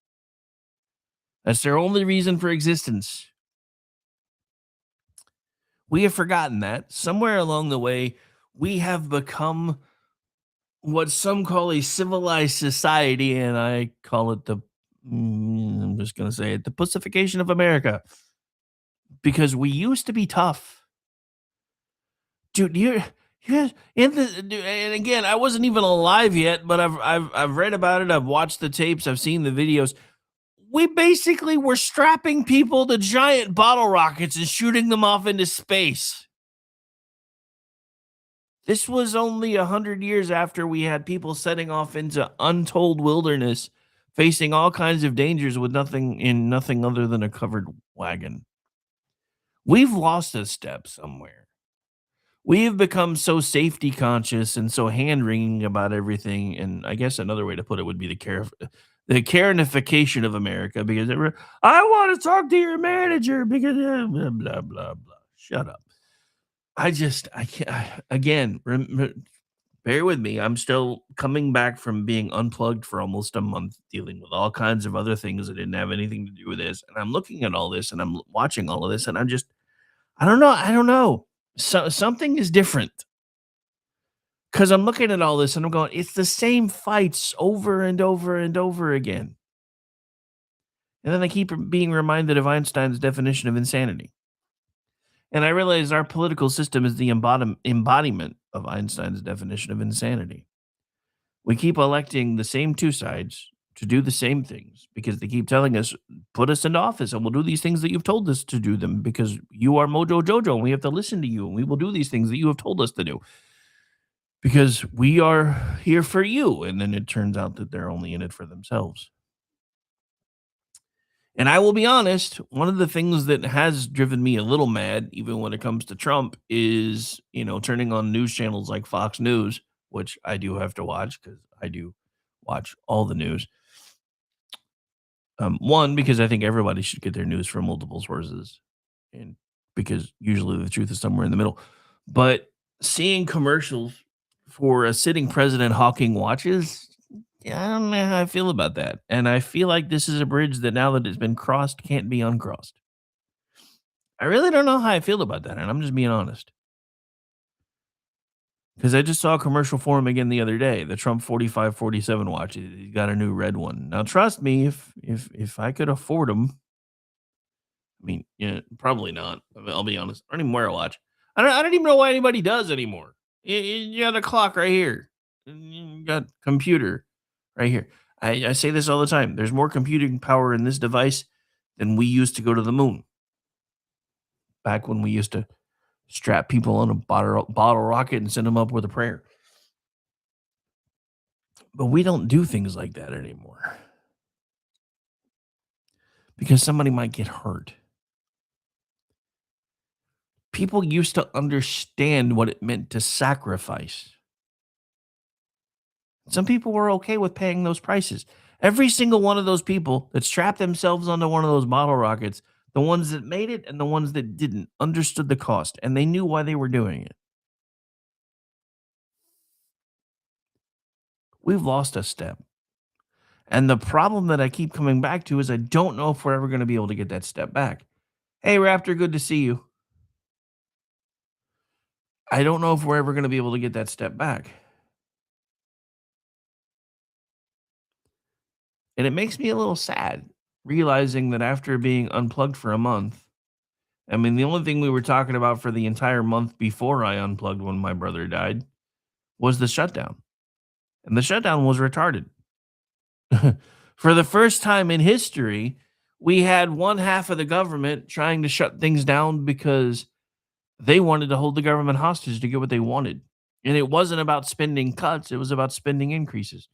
That's their only reason for existence. We have forgotten that. Somewhere along the way, we have become what some call a civilized society, and I call it I'm just going to say it, the pussification of America. Because we used to be tough. Dude, and again, I wasn't even alive yet, but I've read about it, I've watched the tapes, I've seen the videos. We basically were strapping people to giant bottle rockets and shooting them off into space. This was only 100 years after we had people setting off into untold wilderness, facing all kinds of dangers with nothing other than a covered wagon. We've lost a step somewhere. We have become so safety conscious and so hand-wringing about everything. And I guess another way to put it would be the Karenification of America, because I want to talk to your manager because blah, blah, blah, blah. Shut up. I can't, again, bear with me. I'm still coming back from being unplugged for almost a month, dealing with all kinds of other things that didn't have anything to do with this. And I'm looking at all this and I'm watching all of this and I don't know. I don't know. Something is different because I'm looking at all this and I'm going, it's the same fights over and over and over again. And then I keep being reminded of Einstein's definition of insanity. And I realize our political system is the embodiment of Einstein's definition of insanity. We keep electing the same two sides to do the same things because they keep telling us, put us into office and we'll do these things that you've told us to do them because you are Mojo Jojo and we have to listen to you and we will do these things that you have told us to do because we are here for you. And then it turns out that they're only in it for themselves. And I will be honest, one of the things that has driven me a little mad, even when it comes to Trump, is, turning on news channels like Fox News, which I do have to watch because I do watch all the news. One, because I think everybody should get their news from multiple sources, and because usually the truth is somewhere in the middle. But seeing commercials for a sitting president hawking watches, yeah, I don't know how I feel about that. And I feel like this is a bridge that now that it's been crossed can't be uncrossed. I really don't know how I feel about that, and I'm just being honest. Because I just saw a commercial for him again the other day, the Trump 4547 watch. He got a new red one. Now, trust me, if I could afford them, I mean, yeah, probably not. I'll be honest. I don't even wear a watch. I don't even know why anybody does anymore. You got a clock right here. You got computer right here. I say this all the time. There's more computing power in this device than we used to go to the moon. Back when we used to strap people on a bottle rocket and send them up with a prayer. But we don't do things like that anymore. Because somebody might get hurt. People used to understand what it meant to sacrifice. Some people were okay with paying those prices. Every single one of those people that strapped themselves onto one of those bottle rockets, the ones that made it and the ones that didn't, understood the cost, and they knew why they were doing it. We've lost a step. And the problem that I keep coming back to is I don't know if we're ever going to be able to get that step back. Hey, Raptor, good to see you. I don't know if we're ever going to be able to get that step back. And it makes me a little sad realizing that after being unplugged for a month, I mean, the only thing we were talking about for the entire month before I unplugged when my brother died was the shutdown. And the shutdown was retarded. For the first time in history, we had one half of the government trying to shut things down because they wanted to hold the government hostage to get what they wanted. And it wasn't about spending cuts, it was about spending increases.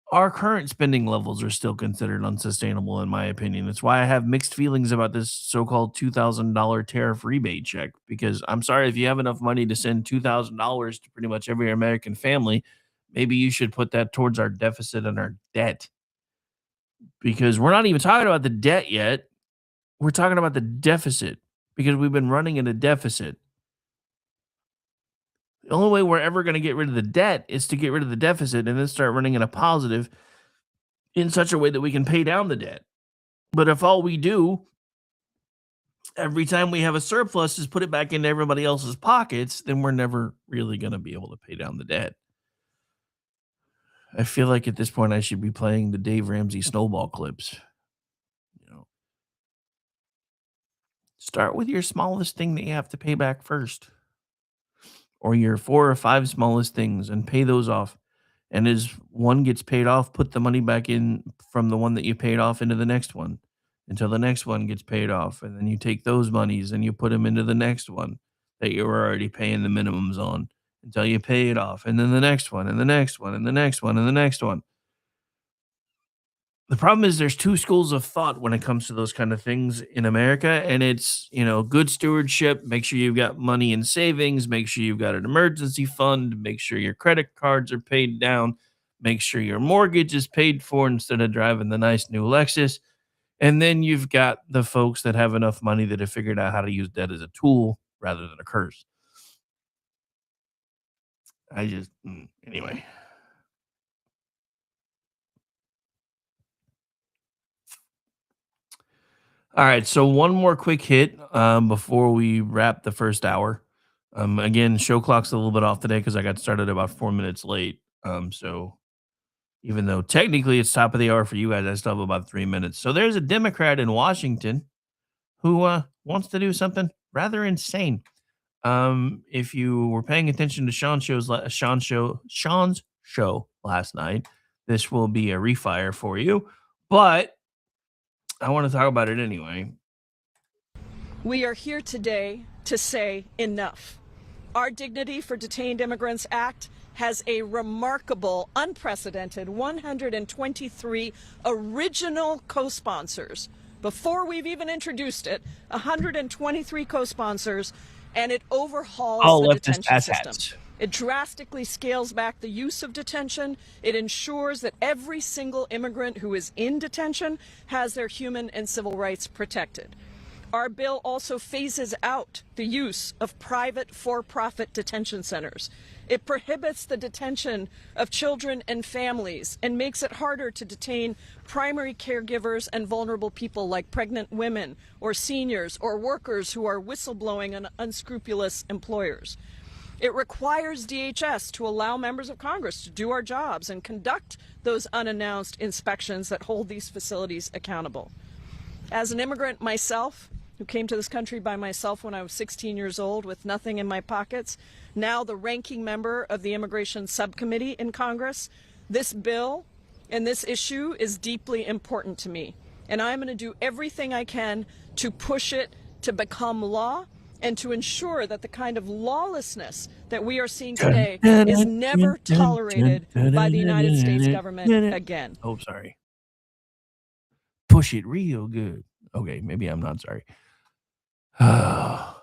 Our current spending levels are still considered unsustainable, in my opinion. That's why I have mixed feelings about this so-called $2,000 tariff rebate check, because I'm sorry, if you have enough money to send $2,000 to pretty much every American family, maybe you should put that towards our deficit and our debt. Because we're not even talking about the debt yet. We're talking about the deficit because we've been running in a deficit. The only way we're ever going to get rid of the debt is to get rid of the deficit and then start running in a positive in such a way that we can pay down the debt. But if all we do every time we have a surplus is put it back into everybody else's pockets, then we're never really going to be able to pay down the debt. I feel like at this point I should be playing the Dave Ramsey snowball clips. Start with your smallest thing that you have to pay back first, or your 4 or 5 smallest things, and pay those off. And as one gets paid off, put the money back in from the one that you paid off into the next one until the next one gets paid off. And then you take those monies and you put them into the next one that you were already paying the minimums on until you pay it off. And then the next one and the next one and the next one and the next one. The problem is there's 2 schools of thought when it comes to those kind of things in America. And it's, good stewardship. Make sure you've got money in savings. Make sure you've got an emergency fund. Make sure your credit cards are paid down. Make sure your mortgage is paid for instead of driving the nice new Lexus. And then you've got the folks that have enough money that have figured out how to use debt as a tool rather than a curse. Anyway. All right, so one more quick hit before we wrap the first hour. Again, show clock's a little bit off today because I got started about 4 minutes late. So even though technically it's top of the hour for you guys, I still have about 3 minutes. So there's a Democrat in Washington who wants to do something rather insane. If you were paying attention to Sean's show last night, this will be a refire for you. But I want to talk about it anyway. We are here today to say enough. Our Dignity for Detained Immigrants Act has a remarkable, unprecedented 123 original co-sponsors. Before we've even introduced it, 123 co-sponsors, and it overhauls the detention system. It drastically scales back the use of detention. It ensures that every single immigrant who is in detention has their human and civil rights protected. Our bill also phases out the use of private for-profit detention centers. It prohibits the detention of children and families and makes it harder to detain primary caregivers and vulnerable people like pregnant women or seniors or workers who are whistleblowing on unscrupulous employers. It requires DHS to allow members of Congress to do our jobs and conduct those unannounced inspections that hold these facilities accountable. As an immigrant myself, who came to this country by myself when I was 16 years old with nothing in my pockets, now the ranking member of the Immigration Subcommittee in Congress, this bill and this issue is deeply important to me. And I'm going to do everything I can to push it to become law and to ensure that the kind of lawlessness that we are seeing today is never tolerated by the United States government again. Oh, sorry. Push it real good. Okay, maybe I'm not sorry. I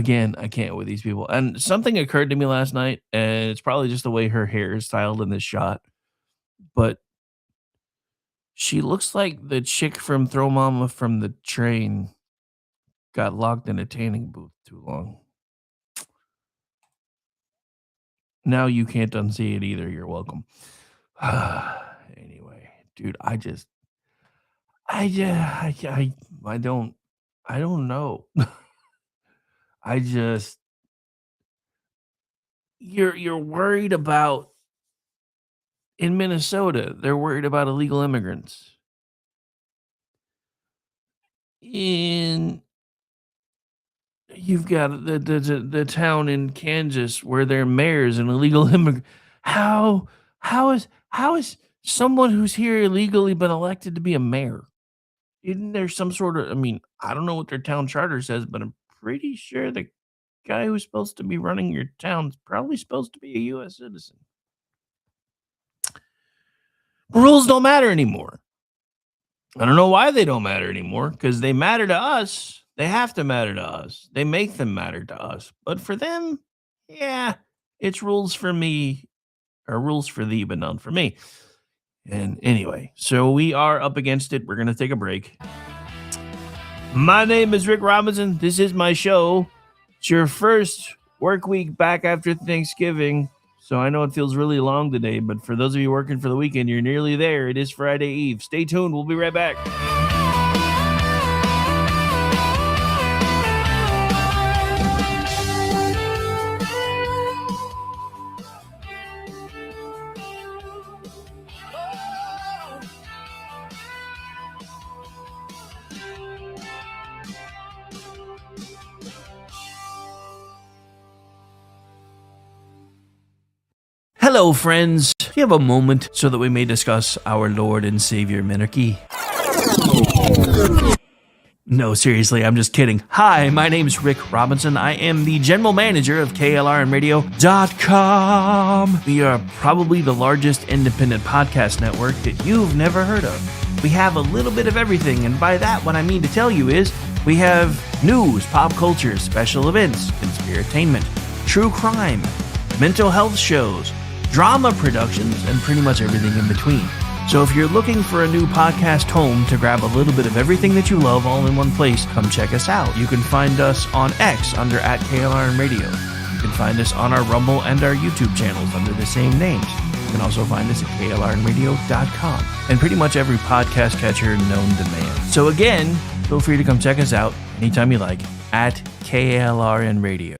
can't with these people. And something occurred to me last night, and it's probably just the way her hair is styled in this shot, but she looks like the chick from Throw Mama from the Train got locked in a tanning booth too long. Now you can't unsee it either. You're welcome. Anyway, dude, I don't know. You're worried about, in Minnesota, they're worried about illegal immigrants. You've got the town in Kansas where their mayor's an illegal immigrant. How is someone who's here illegally been elected to be a mayor? Isn't there some sort of, I don't know what their town charter says, but I'm pretty sure the guy who's supposed to be running your town's probably supposed to be a U.S. citizen. Rules don't matter anymore. I don't know why they don't matter anymore, because they matter to us. They have to matter to us. They make them matter to us. But for them, yeah, it's rules for me, or rules for thee, but none for me. And anyway, so we are up against it. We're going to take a break. My name is Rick Robinson. This is my show. It's your first work week back after Thanksgiving. So I know it feels really long today, but for those of you working for the weekend, you're nearly there. It is Friday Eve. Stay tuned. We'll be right back. Hello, friends. Do you have a moment so that we may discuss our Lord and Savior Minarchy? No, seriously, I'm just kidding. Hi, my name is Rick Robinson. I am the general manager of KLRNradio.com. We are probably the largest independent podcast network that you've never heard of. We have a little bit of everything, and by that, what I mean to tell you is we have news, pop culture, special events, conspiratainment, true crime, mental health shows, drama productions, and pretty much everything in between. So if you're looking for a new podcast home to grab a little bit of everything that you love all in one place, come check us out. You can find us on X under @KLRN Radio. You can find us on our Rumble and our YouTube channels under the same names. You can also find us at klrnradio.com and pretty much every podcast catcher known to man. So again, feel free to come check us out anytime you like at KLRN Radio.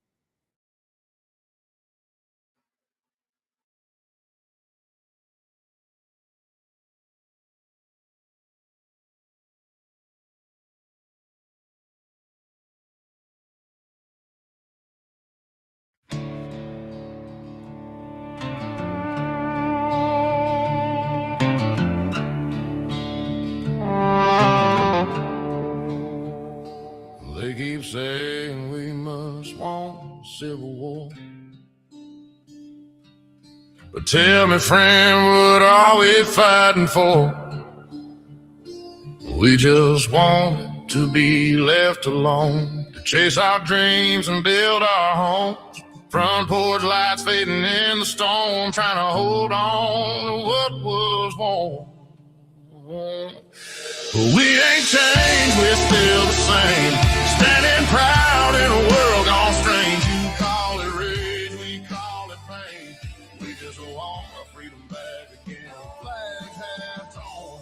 They keep saying we must want civil war. But tell me, friend, what are we fighting for? We just want to be left alone, to chase our dreams and build our homes. Front porch lights fading in the storm, trying to hold on to what was warm. But we ain't changed, we're still the same, standing proud in a world gone strange. You call it rage, we call it pain. We just want our freedom back again. Flags have torn,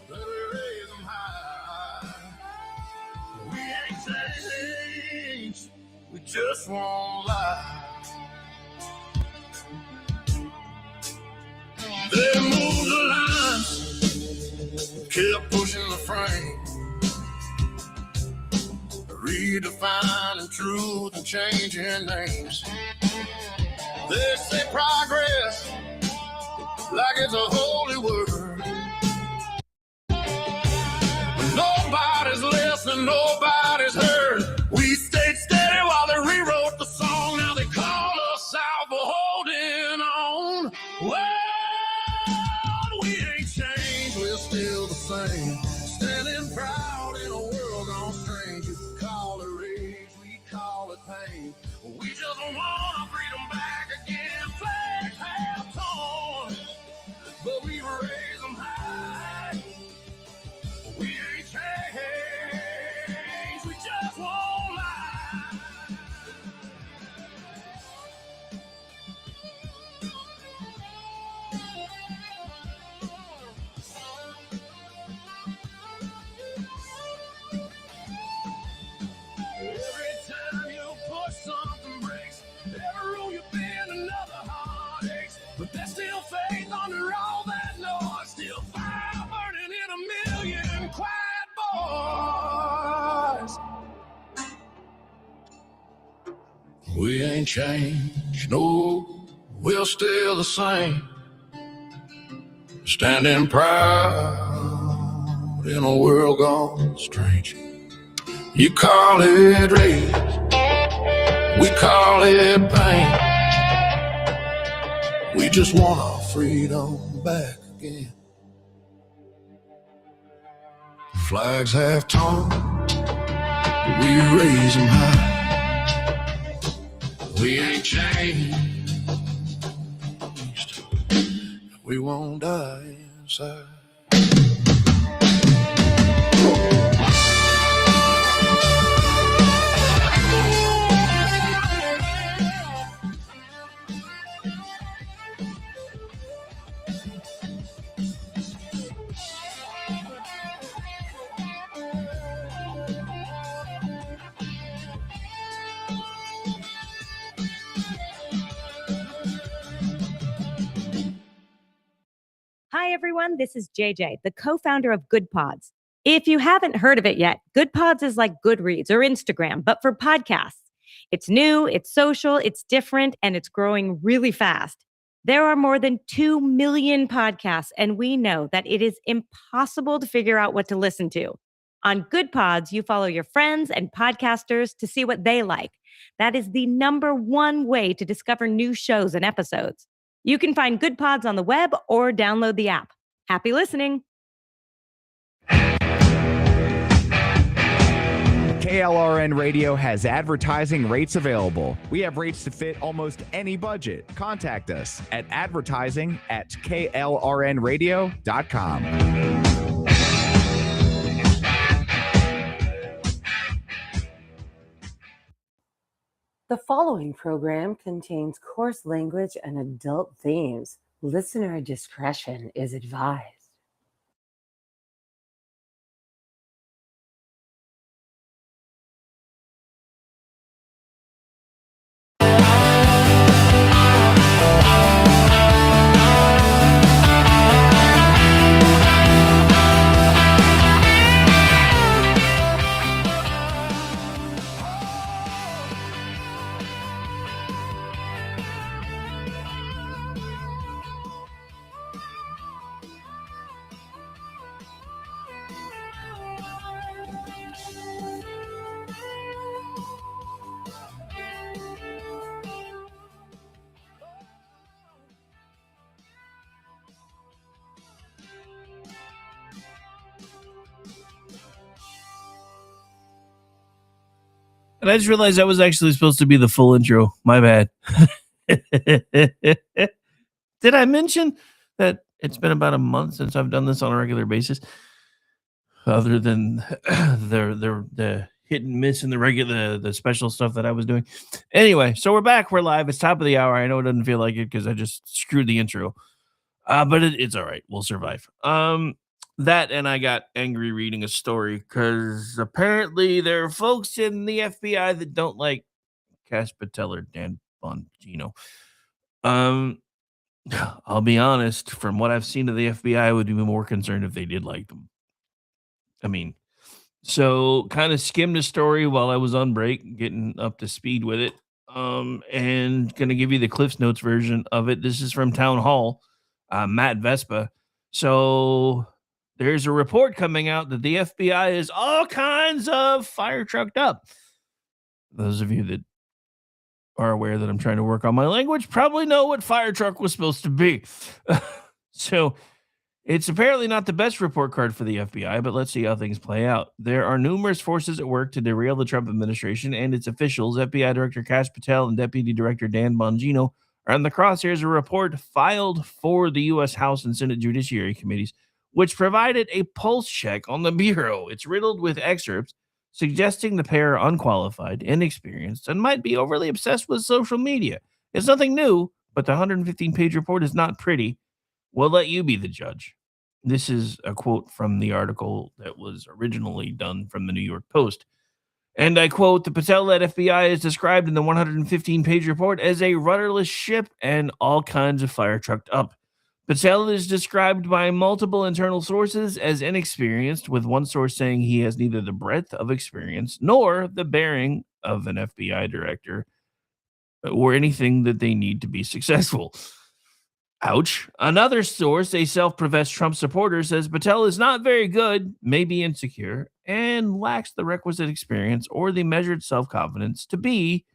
but we raise them high. We ain't changed, we just won't lie. They moved the lines, kept pushing the frame, redefining truth and changing names. They say progress like it's a holy word, but nobody's listening, nobody's heard. We stayed steady while they rewrote the song. Now they call us out for holding on. Well, we ain't changed, we're still the same, standing proud in a world gone strange. You call it rage, we call it pain. We just want our freedom back again. Flags have torn, but we raise them high. We ain't changed, we just won't lie. Every time you push, something breaks. Every room you bend, another heart aches. But there's still faith under all that noise. Still fire burning in a million quiet boys. We ain't changed, no, we're still the same, standing proud in a world gone strange. You call it rage, we call it pain. We just want our freedom back again. Flags have torn, we raise them high. We ain't changed, we won't die inside. Hi, everyone. This is JJ, the co-founder of Good Pods. If you haven't heard of it yet, Good Pods is like Goodreads or Instagram, but for podcasts. It's new, it's social, it's different, and it's growing really fast. There are more than 2 million podcasts, and we know that it is impossible to figure out what to listen to. On Good Pods, you follow your friends and podcasters to see what they like. That is the #1 way to discover new shows and episodes. You can find Good Pods on the web or download the app. Happy listening. KLRN Radio has advertising rates available. We have rates to fit almost any budget. Contact us at advertising@klrnradio.com. The following program contains coarse language and adult themes. Listener discretion is advised. And I just realized that was actually supposed to be the full intro. My bad. Did I mention that it's been about a month since I've done this on a regular basis? Other than the hit and miss and the special stuff that I was doing. Anyway, so we're back. We're live. It's top of the hour. I know it doesn't feel like it because I just screwed the intro. But it's all right. We'll survive. That and I got angry reading a story because apparently there are folks in the FBI that don't like Kash Patel or Dan Bongino. I'll be honest, from what I've seen of the FBI, I would be more concerned if they did like them. I mean, so kind of skimmed the story while I was on break, getting up to speed with it. And gonna give you the Cliff's Notes version of it. This is from Town Hall, Matt Vespa. So there's a report coming out that the FBI is all kinds of fire trucked up. Those of you that are aware that I'm trying to work on my language probably know what fire truck was supposed to be. So it's apparently not the best report card for the FBI, but let's see how things play out. There are numerous forces at work to derail the Trump administration and its officials. FBI Director Kash Patel and Deputy Director Dan Bongino are in the crosshairs. A report filed for the U.S. House and Senate Judiciary Committees, which provided a pulse check on the Bureau. It's riddled with excerpts suggesting the pair are unqualified, inexperienced, and might be overly obsessed with social media. It's nothing new, but the 115-page report is not pretty. We'll let you be the judge. This is a quote from the article that was originally done from the New York Post. And I quote, the Patel-led FBI is described in the 115-page report as a rudderless ship and all kinds of fire trucked up. Patel is described by multiple internal sources as inexperienced, with one source saying he has neither the breadth of experience nor the bearing of an FBI director or anything that they need to be successful. Ouch. Another source, a self-professed Trump supporter, says Patel is not very good, maybe insecure, and lacks the requisite experience or the measured self-confidence to be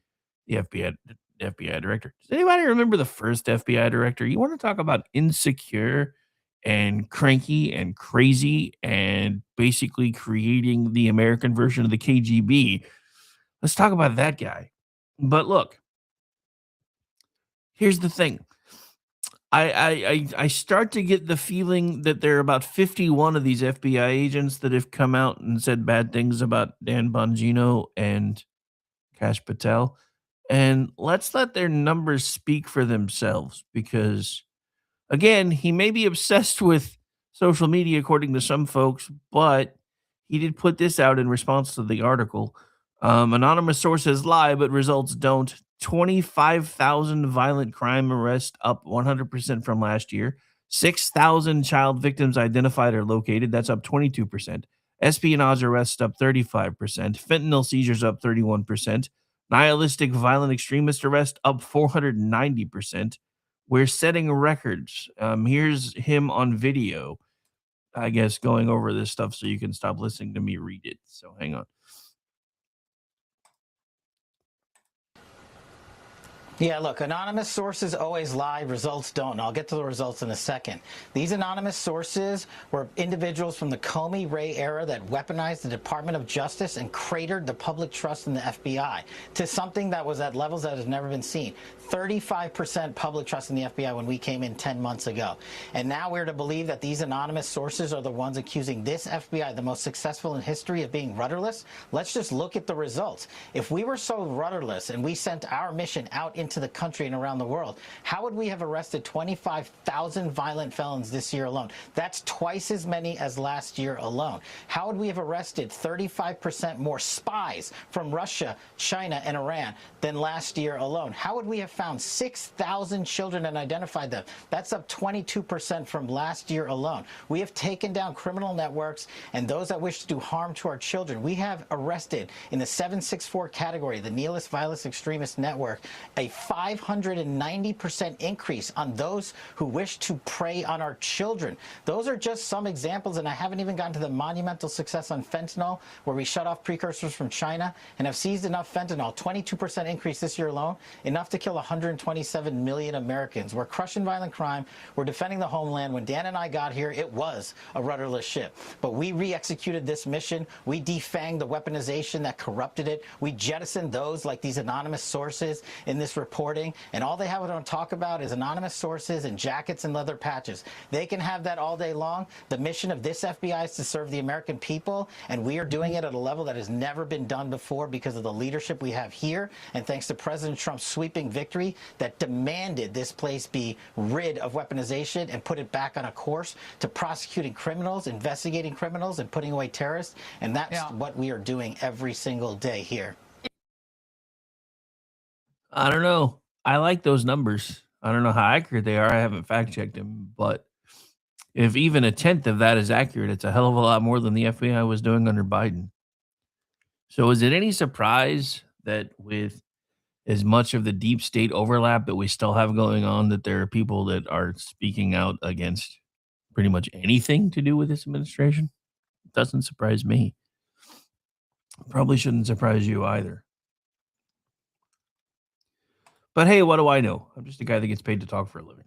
the FBI director. Does anybody remember the first FBI director? You want to talk about insecure and cranky and crazy and basically creating the American version of the KGB. Let's talk about that guy. But look, here's the thing. I start to get the feeling that there are about 51 of these FBI agents that have come out and said bad things about Dan Bongino and Kash Patel. And let's let their numbers speak for themselves because, again, he may be obsessed with social media, according to some folks, but he did put this out in response to the article. Anonymous sources lie, but results don't. 25,000 violent crime arrests, up 100% from last year. 6,000 child victims identified or located. That's up 22%. Espionage arrests up 35%. Fentanyl seizures up 31%. Nihilistic violent extremist arrest up 490%. We're setting records. Here's him on video, I guess, going over this stuff so you can stop listening to me read it. So hang on. Yeah, look, anonymous sources always lie, results don't. I'll get to the results in a second. These anonymous sources were individuals from the Comey Ray era that weaponized the Department of Justice and cratered the public trust in the FBI to something that was at levels that has never been seen. 35% public trust in the FBI when we came in 10 months ago. And now we're to believe that these anonymous sources are the ones accusing this FBI, the most successful in history, of being rudderless. Let's just look at the results. If we were so rudderless and we sent our mission out into the country and around the world, how would we have arrested 25,000 violent felons this year alone? That's twice as many as last year alone. How would we have arrested 35% more spies from Russia, China, and Iran than last year alone? How would we have found 6,000 children and identified them? That's up 22% from last year alone. We have taken down criminal networks and those that wish to do harm to our children. We have arrested in the 764 category, the nihilist violence extremist network, a 590% increase on those who wish to prey on our children. Those are just some examples, and I haven't even gotten to the monumental success on fentanyl, where we shut off precursors from China and have seized enough fentanyl, 22% increase this year alone, enough to kill 127 million Americans. We're crushing violent crime. We're defending the homeland. When Dan and I got here, it was a rudderless ship. But we re-executed this mission. We defanged the weaponization that corrupted it. We jettisoned those like these anonymous sources in this reporting. And all they have to talk about is anonymous sources and jackets and leather patches. They can have that all day long. The mission of this FBI is to serve the American people, and we are doing it at a level that has never been done before because of the leadership we have here, and thanks to President Trump's sweeping victory that demanded this place be rid of weaponization and put it back on a course to prosecuting criminals, investigating criminals, and putting away terrorists. And that's what we are doing every single day here. I don't know. I like those numbers. I don't know how accurate they are. I haven't fact checked them, but if even a tenth of that is accurate, it's a hell of a lot more than the FBI was doing under Biden. So is it any surprise that with as much of the deep state overlap that we still have going on, that there are people that are speaking out against pretty much anything to do with this administration? It doesn't surprise me. Probably shouldn't surprise you either. But hey, what do I know? I'm just a guy that gets paid to talk for a living.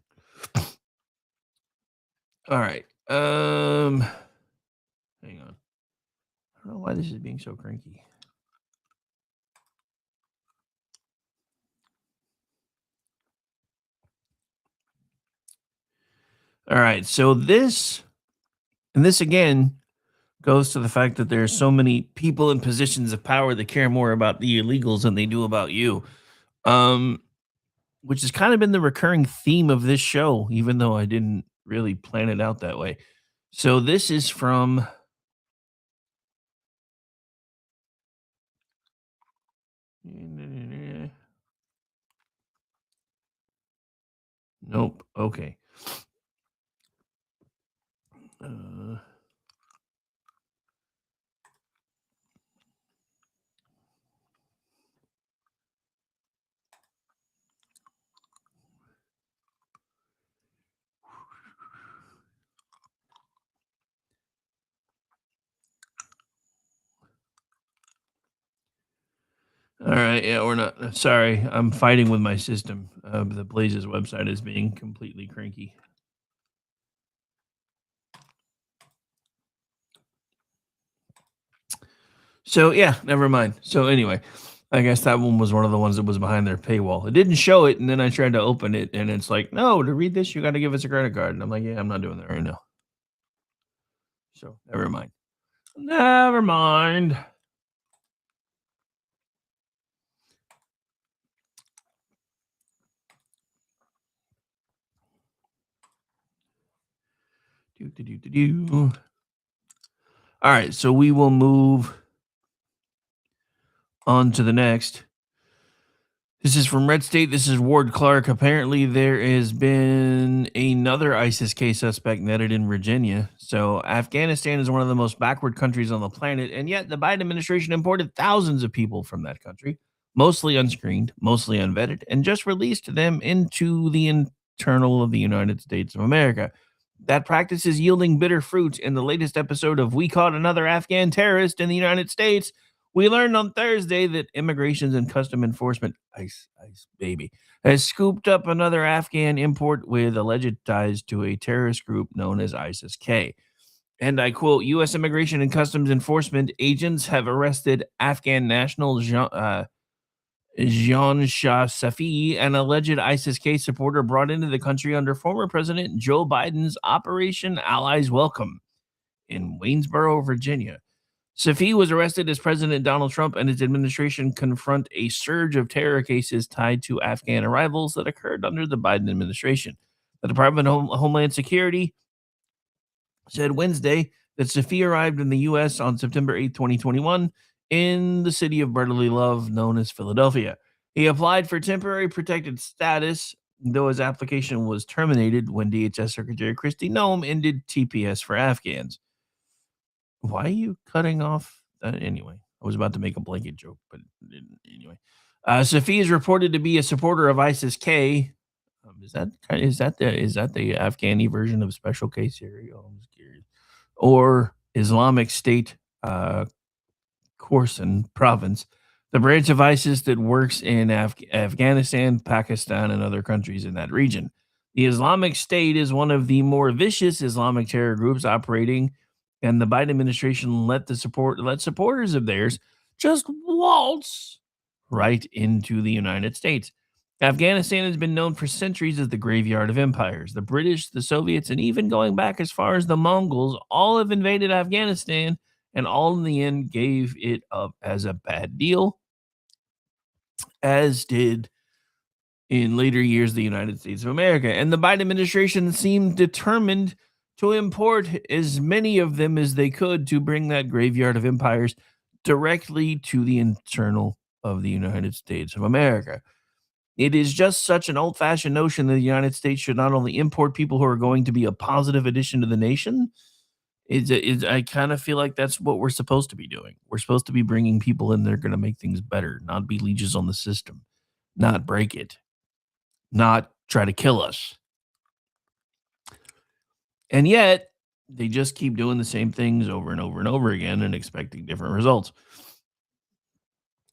All right. Hang on. I don't know why this is being so cranky. All right. So this again goes to the fact that there are so many people in positions of power that care more about the illegals than they do about you. Which has kind of been the recurring theme of this show, even though I didn't really plan it out that way. So this is from nope. Okay. All right. Yeah, we're not. Sorry, I'm fighting with my system. The Blazes website is being completely cranky. So yeah, never mind. So anyway, I guess that one was one of the ones that was behind their paywall. It didn't show it, and then I tried to open it, and it's like, no, to read this, you got to give us a credit card. And I'm like, yeah, I'm not doing that right now. So never mind. Never mind. All right, so we will move on to the next. This is from Red State. This is Ward Clark. Apparently, there has been another ISIS K suspect netted in Virginia. So Afghanistan is one of the most backward countries on the planet, and yet the Biden administration imported thousands of people from that country, mostly unscreened, mostly unvetted, and just released them into the internal of the United States of America. That practice is yielding bitter fruit. In the latest episode of We Caught Another Afghan Terrorist in the United States, We learned on Thursday that Immigration and Custom Enforcement, ICE baby, has scooped up another Afghan import with alleged ties to a terrorist group known as ISIS-K. And I quote, U.S. Immigration and Customs Enforcement agents have arrested Afghan national Jean Shah Safi, an alleged ISIS-K supporter brought into the country under former President Joe Biden's Operation Allies Welcome in Waynesboro, Virginia. Safi was arrested as President Donald Trump and his administration confront a surge of terror cases tied to Afghan arrivals that occurred under the Biden administration. The Department of Homeland Security said Wednesday that Safi arrived in the U.S. on September 8, 2021, in the city of brotherly love known as Philadelphia. He applied for temporary protected status, though his application was terminated when DHS Secretary Kristi Noem ended TPS for Afghans. Why are you cutting off? Anyway, I was about to make a blanket joke, but anyway. Safi is reported to be a supporter of ISIS-K. Is that the Afghani version of Special Case Area? I'm just curious. Or Islamic State Khorasan province, the branch of ISIS that works in Afghanistan, Pakistan, and other countries in that region. The Islamic State is one of the more vicious Islamic terror groups operating, and the Biden administration let supporters of theirs just waltz right into the United States. Afghanistan has been known for centuries as the graveyard of empires. The British, the Soviets, and even going back as far as the Mongols all have invaded Afghanistan, and all in the end gave it up as a bad deal, as did in later years the United States of America. And the Biden administration seemed determined to import as many of them as they could to bring that graveyard of empires directly to the internal of the United States of America. It is just such an old-fashioned notion that the United States should not only import people who are going to be a positive addition to the nation. I kind of feel like that's what we're supposed to be doing. We're supposed to be bringing people in that are going to make things better, not be leeches on the system, not break it, not try to kill us. And yet, they just keep doing the same things over and over and over again and expecting different results.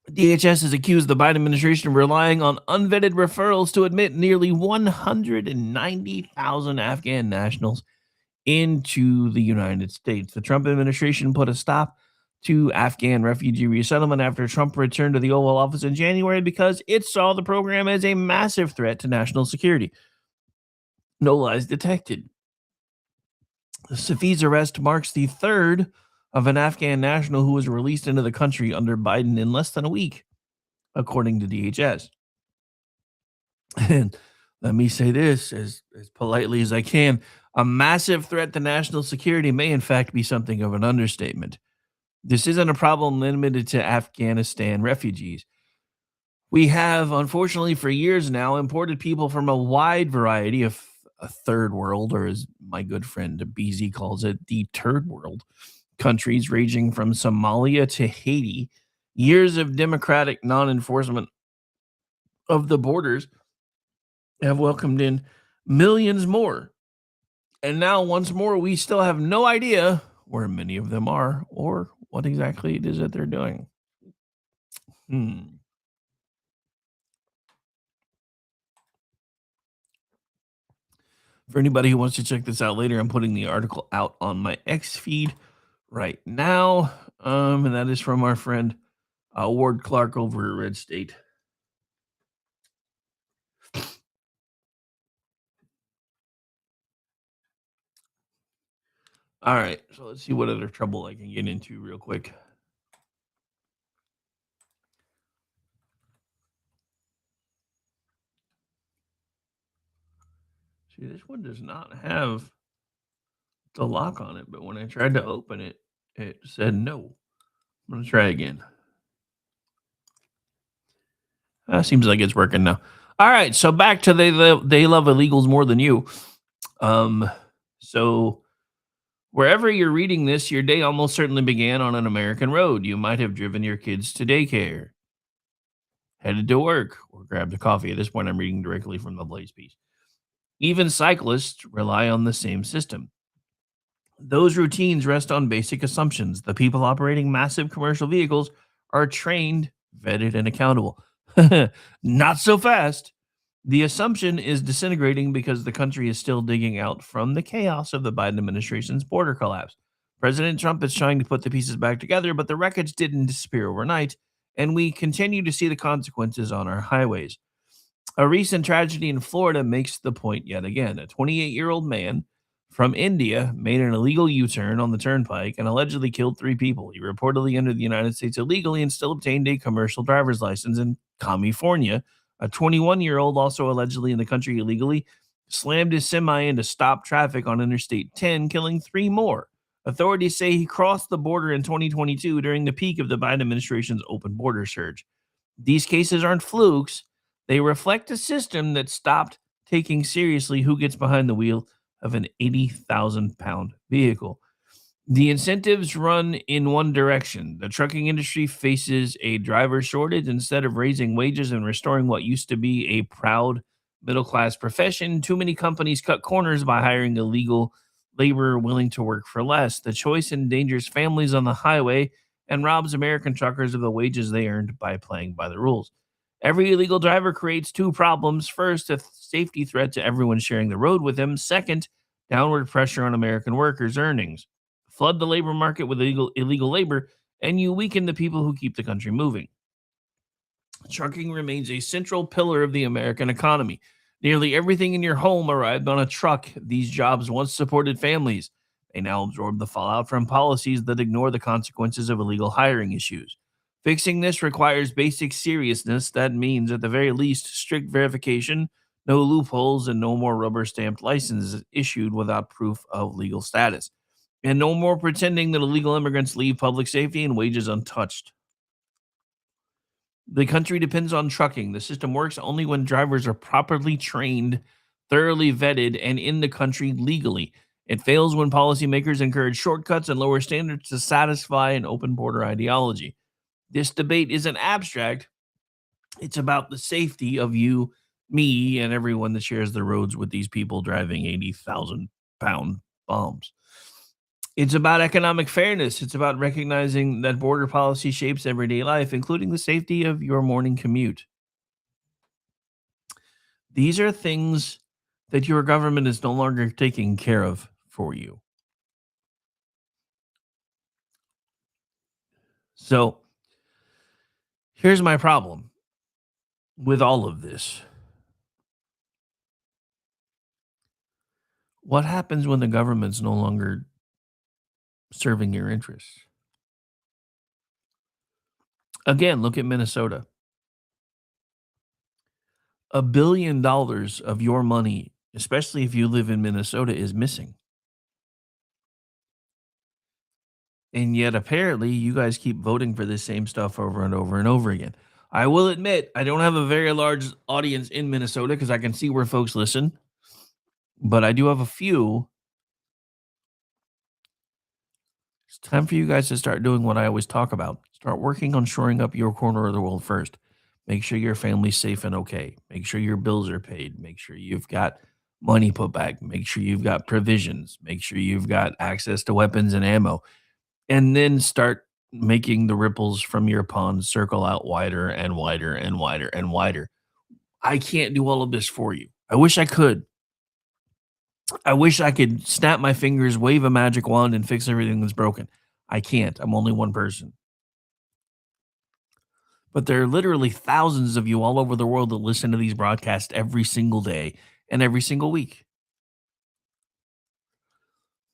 DHS has accused the Biden administration of relying on unvetted referrals to admit nearly 190,000 Afghan nationals into the United States. The Trump administration put a stop to Afghan refugee resettlement after Trump returned to the Oval Office in January because it saw the program as a massive threat to national security. No lies detected. Safi's arrest marks the third of an Afghan national who was released into the country under Biden in less than a week, according to DHS. And let me say this as politely as I can. A massive threat to national security may in fact be something of an understatement. This isn't a problem limited to Afghanistan refugees. We have, unfortunately, for years now, imported people from a wide variety of a third world, or as my good friend BZ calls it, the turd world, countries ranging from Somalia to Haiti. Years of democratic non-enforcement of the borders have welcomed in millions more. And now, once more, we still have no idea where many of them are or what exactly it is that they're doing. For anybody who wants to check this out later, I'm putting the article out on my X feed right now. And that is from our friend Ward Clark over at Red State. All right, so let's see what other trouble I can get into real quick. See, this one does not have the lock on it, but when I tried to open it, it said no. I'm going to try again. Seems like it's working now. All right, so back to they love illegals more than you. So wherever you're reading this, your day almost certainly began on an American road. You might have driven your kids to daycare, headed to work, or grabbed a coffee. At this point, I'm reading directly from the Blaze piece. Even cyclists rely on the same system. Those routines rest on basic assumptions. The people operating massive commercial vehicles are trained, vetted, and accountable. Not so fast. The assumption is disintegrating because the country is still digging out from the chaos of the Biden administration's border collapse. President Trump is trying to put the pieces back together, but the wreckage didn't disappear overnight, and we continue to see the consequences on our highways. A recent tragedy in Florida makes the point yet again. A 28-year-old man from India made an illegal U-turn on the turnpike and allegedly killed 3 people. He reportedly entered the United States illegally and still obtained a commercial driver's license in California. A 21-year-old, also allegedly in the country illegally, slammed his semi into stop traffic on Interstate 10, killing 3 more. Authorities say he crossed the border in 2022 during the peak of the Biden administration's open border surge. These cases aren't flukes. They reflect a system that stopped taking seriously who gets behind the wheel of an 80,000-pound vehicle. The incentives run in one direction. The trucking industry faces a driver shortage. Instead of raising wages and restoring what used to be a proud middle-class profession, too many companies cut corners by hiring illegal labor willing to work for less. The choice endangers families on the highway and robs American truckers of the wages they earned by playing by the rules. Every illegal driver creates 2 problems. First, a safety threat to everyone sharing the road with him. Second, downward pressure on American workers' earnings. Flood the labor market with illegal labor, and you weaken the people who keep the country moving. Trucking remains a central pillar of the American economy. Nearly everything in your home arrived on a truck. These jobs once supported families. They now absorb the fallout from policies that ignore the consequences of illegal hiring issues. Fixing this requires basic seriousness. That means, at the very least, strict verification, no loopholes, and no more rubber-stamped licenses issued without proof of legal status. And no more pretending that illegal immigrants leave public safety and wages untouched. The country depends on trucking. The system works only when drivers are properly trained, thoroughly vetted, and in the country legally. It fails when policymakers encourage shortcuts and lower standards to satisfy an open border ideology. This debate isn't abstract. It's about the safety of you, me, and everyone that shares the roads with these people driving 80,000-pound bombs. It's about economic fairness. It's about recognizing that border policy shapes everyday life, including the safety of your morning commute. These are things that your government is no longer taking care of for you. So, here's my problem with all of this. What happens when the government's no longer serving your interests? Again, look at Minnesota. $1 billion of your money, especially if you live in Minnesota, is missing. And yet, apparently, you guys keep voting for this same stuff over and over and over again. I will admit, I don't have a very large audience in Minnesota because I can see where folks listen. But I do have a few. It's time for you guys to start doing what I always talk about. Start working on shoring up your corner of the world first. Make sure your family's safe and okay. Make sure your bills are paid. Make sure you've got money put back. Make sure you've got provisions. Make sure you've got access to weapons and ammo. And then start making the ripples from your pond circle out wider and wider and wider and wider. I can't do all of this for you. I wish I could. I wish I could snap my fingers, wave a magic wand, and fix everything that's broken. I can't. I'm only one person. But there are literally thousands of you all over the world that listen to these broadcasts every single day and every single week.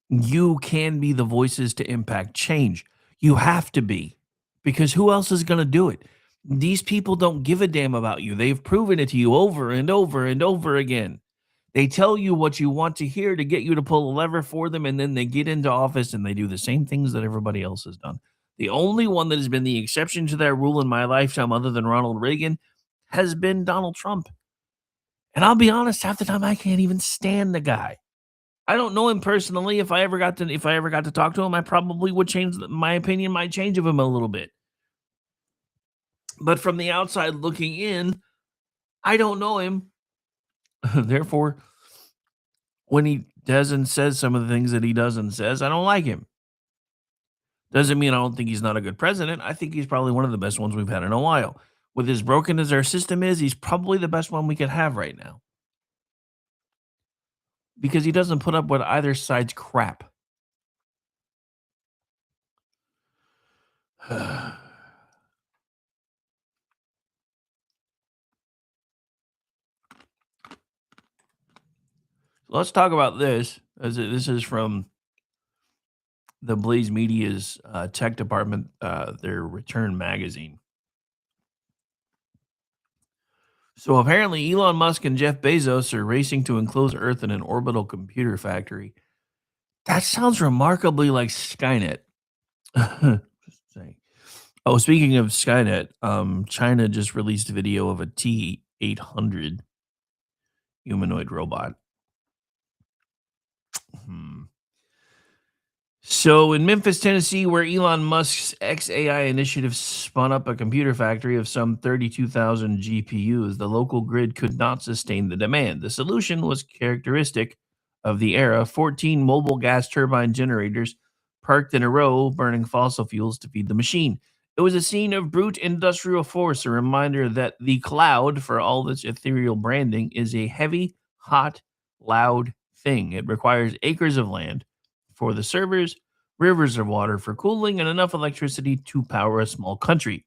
You can be the voices to impact change. You have to be, because who else is going to do it? These people don't give a damn about you. They've proven it to you over and over and over again. They tell you what you want to hear to get you to pull a lever for them, and then they get into office and they do the same things that everybody else has done. The only one that has been the exception to that rule in my lifetime, other than Ronald Reagan, has been Donald Trump. And I'll be honest, half the time I can't even stand the guy. I don't know him personally. If I ever got to talk to him, I probably would change my opinion, might change of him a little bit. But from the outside looking in, I don't know him. Therefore, when he does and says some of the things that he does and says, I don't like him. Doesn't mean I don't think he's not a good president. I think he's probably one of the best ones we've had in a while. With as broken as our system is, he's probably the best one we could have right now. Because he doesn't put up with either side's crap. Let's talk about this. This is from the Blaze Media's tech department, their Return magazine. So apparently Elon Musk and Jeff Bezos are racing to enclose Earth in an orbital computer factory. That sounds remarkably like Skynet. Just saying. Oh, speaking of Skynet, China just released a video of a T-800 humanoid robot. So in Memphis, Tennessee, where Elon Musk's XAI initiative spun up a computer factory of some 32,000 GPUs, the local grid could not sustain the demand. The solution was characteristic of the era: 14 mobile gas turbine generators parked in a row, burning fossil fuels to feed the machine. It was a scene of brute industrial force, a reminder that the cloud, for all its ethereal branding, is a heavy, hot, loud thing. It requires acres of land for the servers, rivers of water for cooling, and enough electricity to power a small country.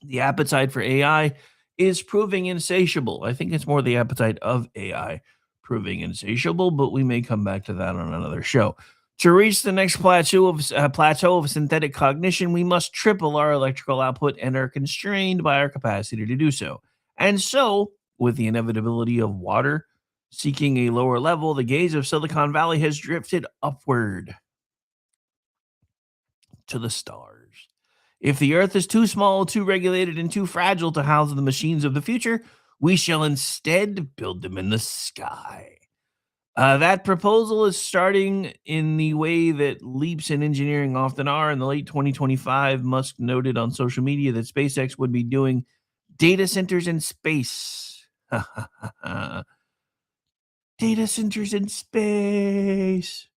The appetite for AI is proving insatiable. I think it's more the appetite of AI proving insatiable, but we may come back to that on another show. To reach the next plateau of synthetic cognition, we must triple our electrical output and are constrained by our capacity to do so. And so, with the inevitability of water seeking a lower level, the gaze of Silicon Valley has drifted upward to the stars. If the Earth is too small, too regulated, and too fragile to house the machines of the future, we shall instead build them in the sky. That proposal is starting in the way that leaps in engineering often are. In the late 2025, Musk noted on social media that SpaceX would be doing data centers in space. Data centers in space.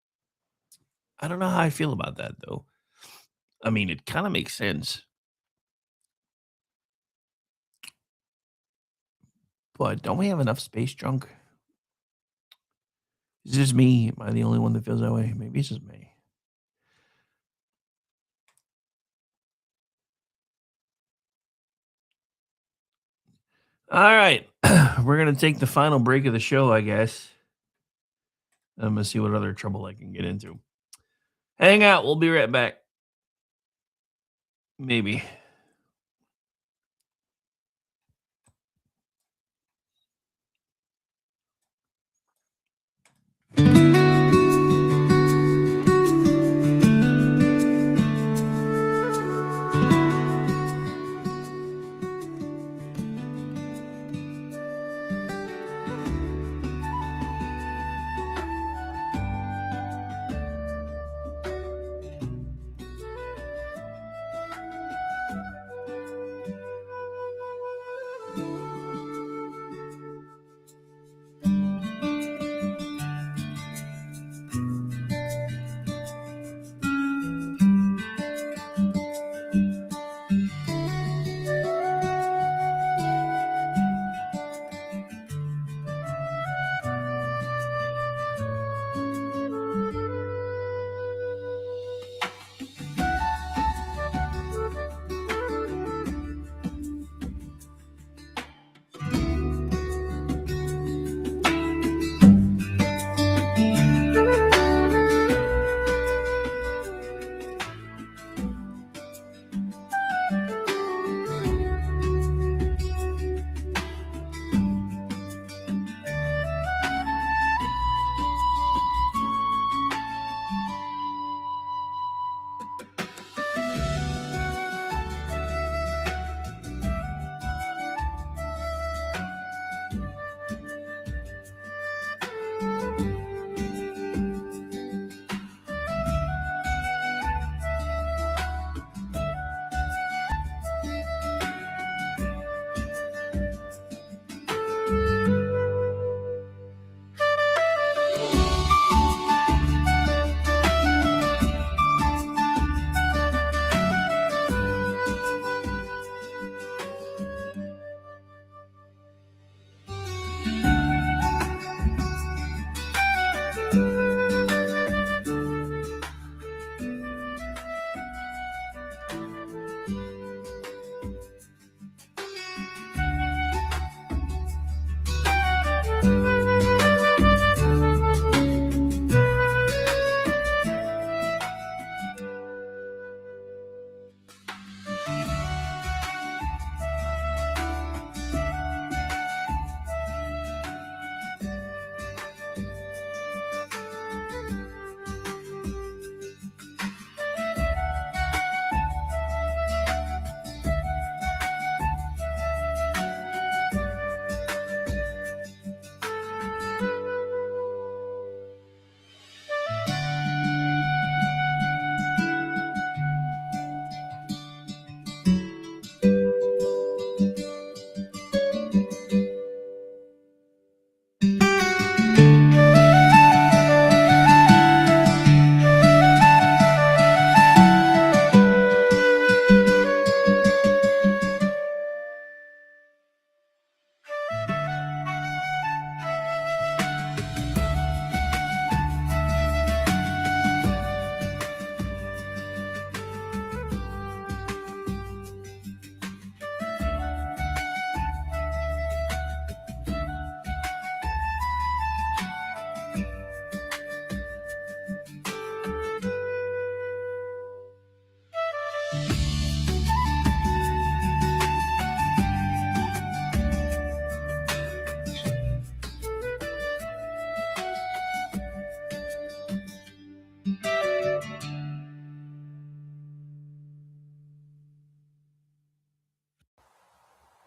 I don't know how I feel about that, though. I mean, it kind of makes sense. But don't we have enough space junk? Is this me? Am I the only one that feels that way? Maybe it's just me. All right. We're going to take the final break of the show, I guess. I'm going to see what other trouble I can get into. Hang out. We'll be right back. Maybe.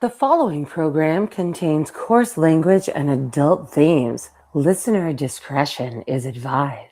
The following program contains coarse language and adult themes. Listener discretion is advised.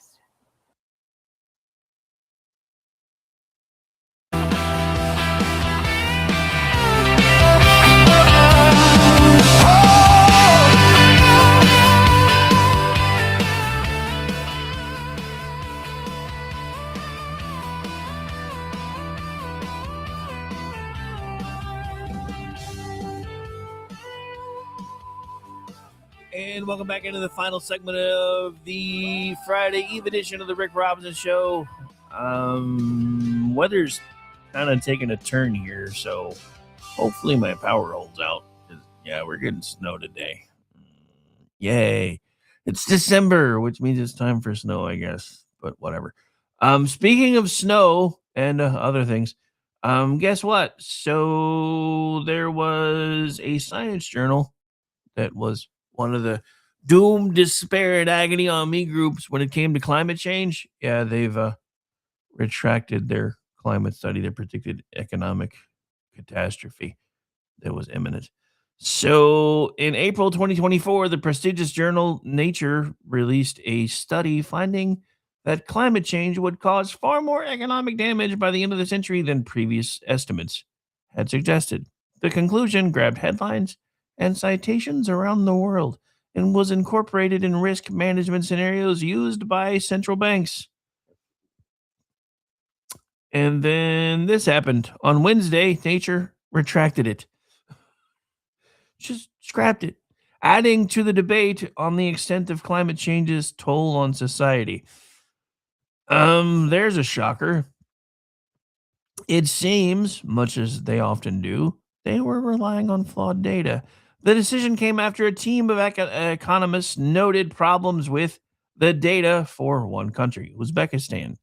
And welcome back into the final segment of the Friday Eve edition of the Rick Robinson Show. Weather's kind of taking a turn here, so hopefully my power holds out. Yeah, we're getting snow today. Yay. It's December, which means it's time for snow, I guess, but whatever. Speaking of snow and other things, guess what? So there was a science journal that was one of the doom, despair, and agony on me groups when it came to climate change. Yeah, they've retracted their climate study, their predicted economic catastrophe that was imminent. So in April 2024, the prestigious journal Nature released a study finding that climate change would cause far more economic damage by the end of the century than previous estimates had suggested. The conclusion grabbed headlines and citations around the world and was incorporated in risk management scenarios used by central banks. And then this happened. On Wednesday, Nature retracted it. Just scrapped it, adding to the debate on the extent of climate change's toll on society. There's a shocker. It seems, much as they often do, they were relying on flawed data. The decision came after a team of economists noted problems with the data for one country, Uzbekistan,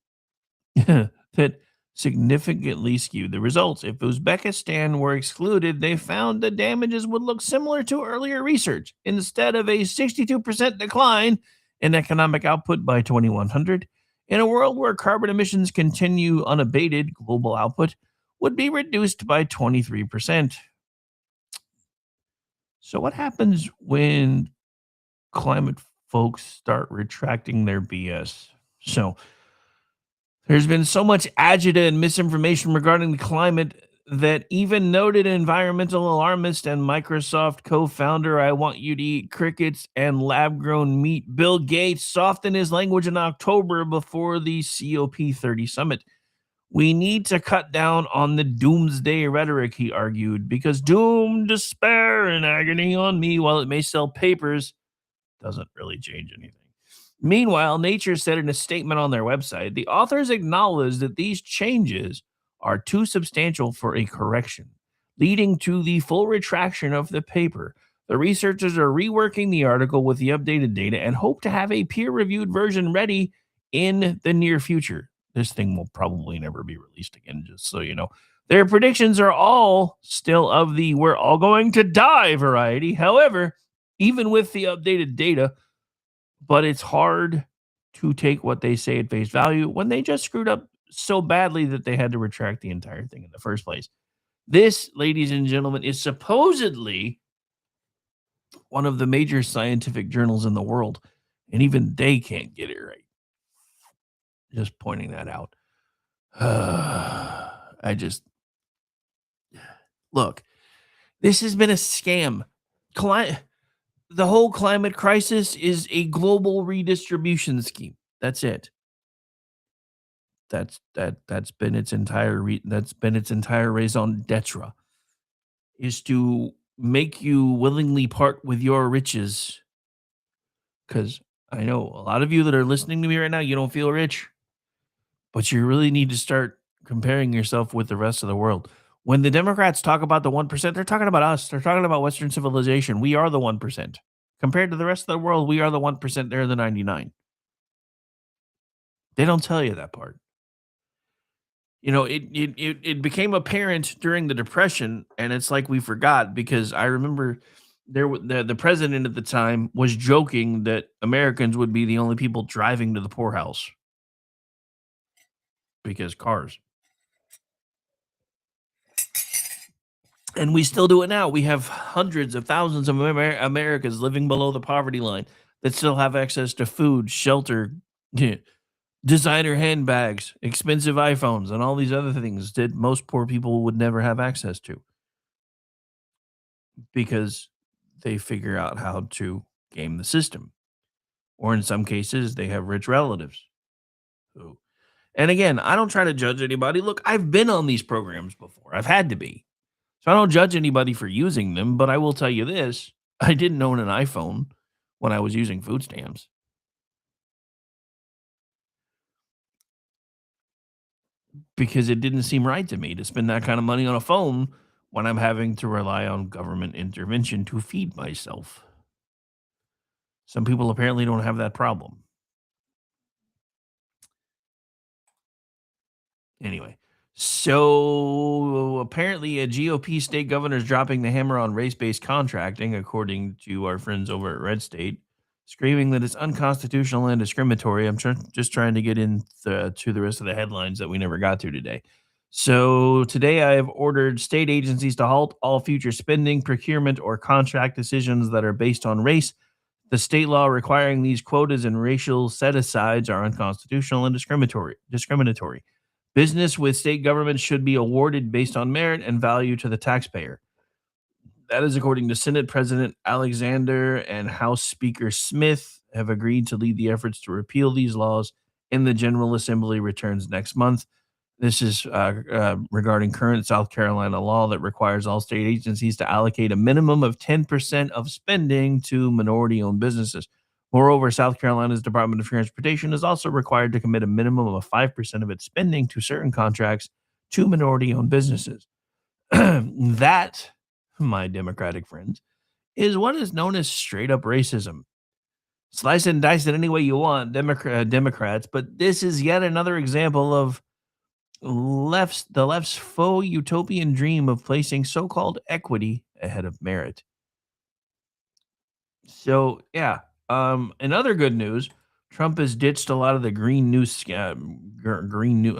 that significantly skewed the results. If Uzbekistan were excluded, they found the damages would look similar to earlier research. Instead of a 62% decline in economic output by 2100, in a world where carbon emissions continue unabated, global output would be reduced by 23%. So what happens when climate folks start retracting their BS? So there's been so much agita and misinformation regarding the climate that even noted environmental alarmist and Microsoft co-founder, I want you to eat crickets and lab-grown meat, Bill Gates, softened his language in October before the COP30 summit. We need to cut down on the doomsday rhetoric, he argued, because doom, despair, and agony on me, while it may sell papers, doesn't really change anything. Meanwhile, Nature said in a statement on their website, the authors acknowledged that these changes are too substantial for a correction, leading to the full retraction of the paper. The researchers are reworking the article with the updated data and hope to have a peer-reviewed version ready in the near future. This thing will probably never be released again, just so you know. Their predictions are all still of the we're all going to die variety. However, even with the updated data, but it's hard to take what they say at face value when they just screwed up so badly that they had to retract the entire thing in the first place. This, ladies and gentlemen, is supposedly one of the major scientific journals in the world, and even they can't get it right. Just pointing that out. Look, this has been a scam. The whole climate crisis is a global redistribution scheme. That's it. That's been its entire raison d'etre, is to make you willingly part with your riches. Because I know a lot of you that are listening to me right now, you don't feel rich, but you really need to start comparing yourself with the rest of the world. When the Democrats talk about the 1%, they're talking about us. They're talking about Western civilization. We are the 1%. Compared to the rest of the world, we are the 1%. They're the 99. They don't tell you that part. You know, it became apparent during the Depression, and it's like we forgot, because I remember the president at the time was joking that Americans would be the only people driving to the poorhouse because cars. And we still do it now. We have hundreds of thousands of Americans living below the poverty line that still have access to food, shelter, designer handbags, expensive iPhones, and all these other things that most poor people would never have access to because they figure out how to game the system. Or in some cases, they have rich relatives. And again, I don't try to judge anybody. Look, I've been on these programs before. I've had to be. So I don't judge anybody for using them, but I will tell you this. I didn't own an iPhone when I was using food stamps. Because it didn't seem right to me to spend that kind of money on a phone when I'm having to rely on government intervention to feed myself. Some people apparently don't have that problem. Anyway, so apparently a GOP state governor is dropping the hammer on race-based contracting, according to our friends over at Red State, screaming that it's unconstitutional and discriminatory. I'm just trying to get into the rest of the headlines that we never got to today. So today I have ordered state agencies to halt all future spending, procurement, or contract decisions that are based on race. The state law requiring these quotas and racial set-asides are unconstitutional and discriminatory. Business with state governments should be awarded based on merit and value to the taxpayer. That is according to Senate President Alexander and House Speaker Smith have agreed to lead the efforts to repeal these laws in the General Assembly returns next month. This is regarding current South Carolina law that requires all state agencies to allocate a minimum of 10% of spending to minority-owned businesses. Moreover, South Carolina's Department of Transportation is also required to commit a minimum of 5% of its spending to certain contracts to minority-owned businesses. That, my Democratic friends, is what is known as straight-up racism. Slice and dice it any way you want, Democrats, but this is yet another example of the left's faux utopian dream of placing so-called equity ahead of merit. So, yeah. In other good news, Trump has ditched a lot of the green new.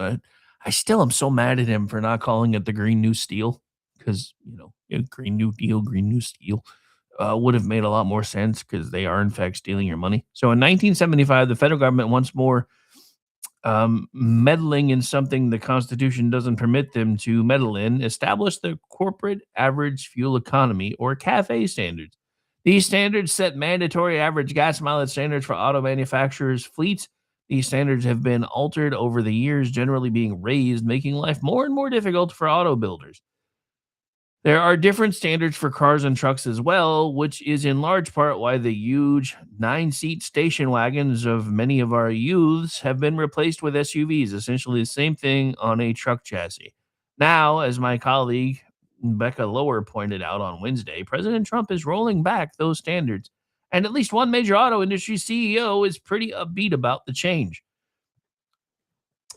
I still am so mad at him for not calling it the Green New Steel because Green New Deal, Green New Steel would have made a lot more sense because they are in fact stealing your money. So in 1975, the federal government once more meddling in something the Constitution doesn't permit them to meddle in, established the Corporate Average Fuel Economy or CAFE standards. These standards set mandatory average gas mileage standards for auto manufacturers' fleets. These standards have been altered over the years, generally being raised, making life more and more difficult for auto builders. There are different standards for cars and trucks as well, which is in large part why the huge 9-seat station wagons of many of our youths have been replaced with SUVs, essentially the same thing on a truck chassis. Now, as my colleague Becca Lower pointed out on Wednesday, President Trump is rolling back those standards, and at least one major auto industry CEO is pretty upbeat about the change.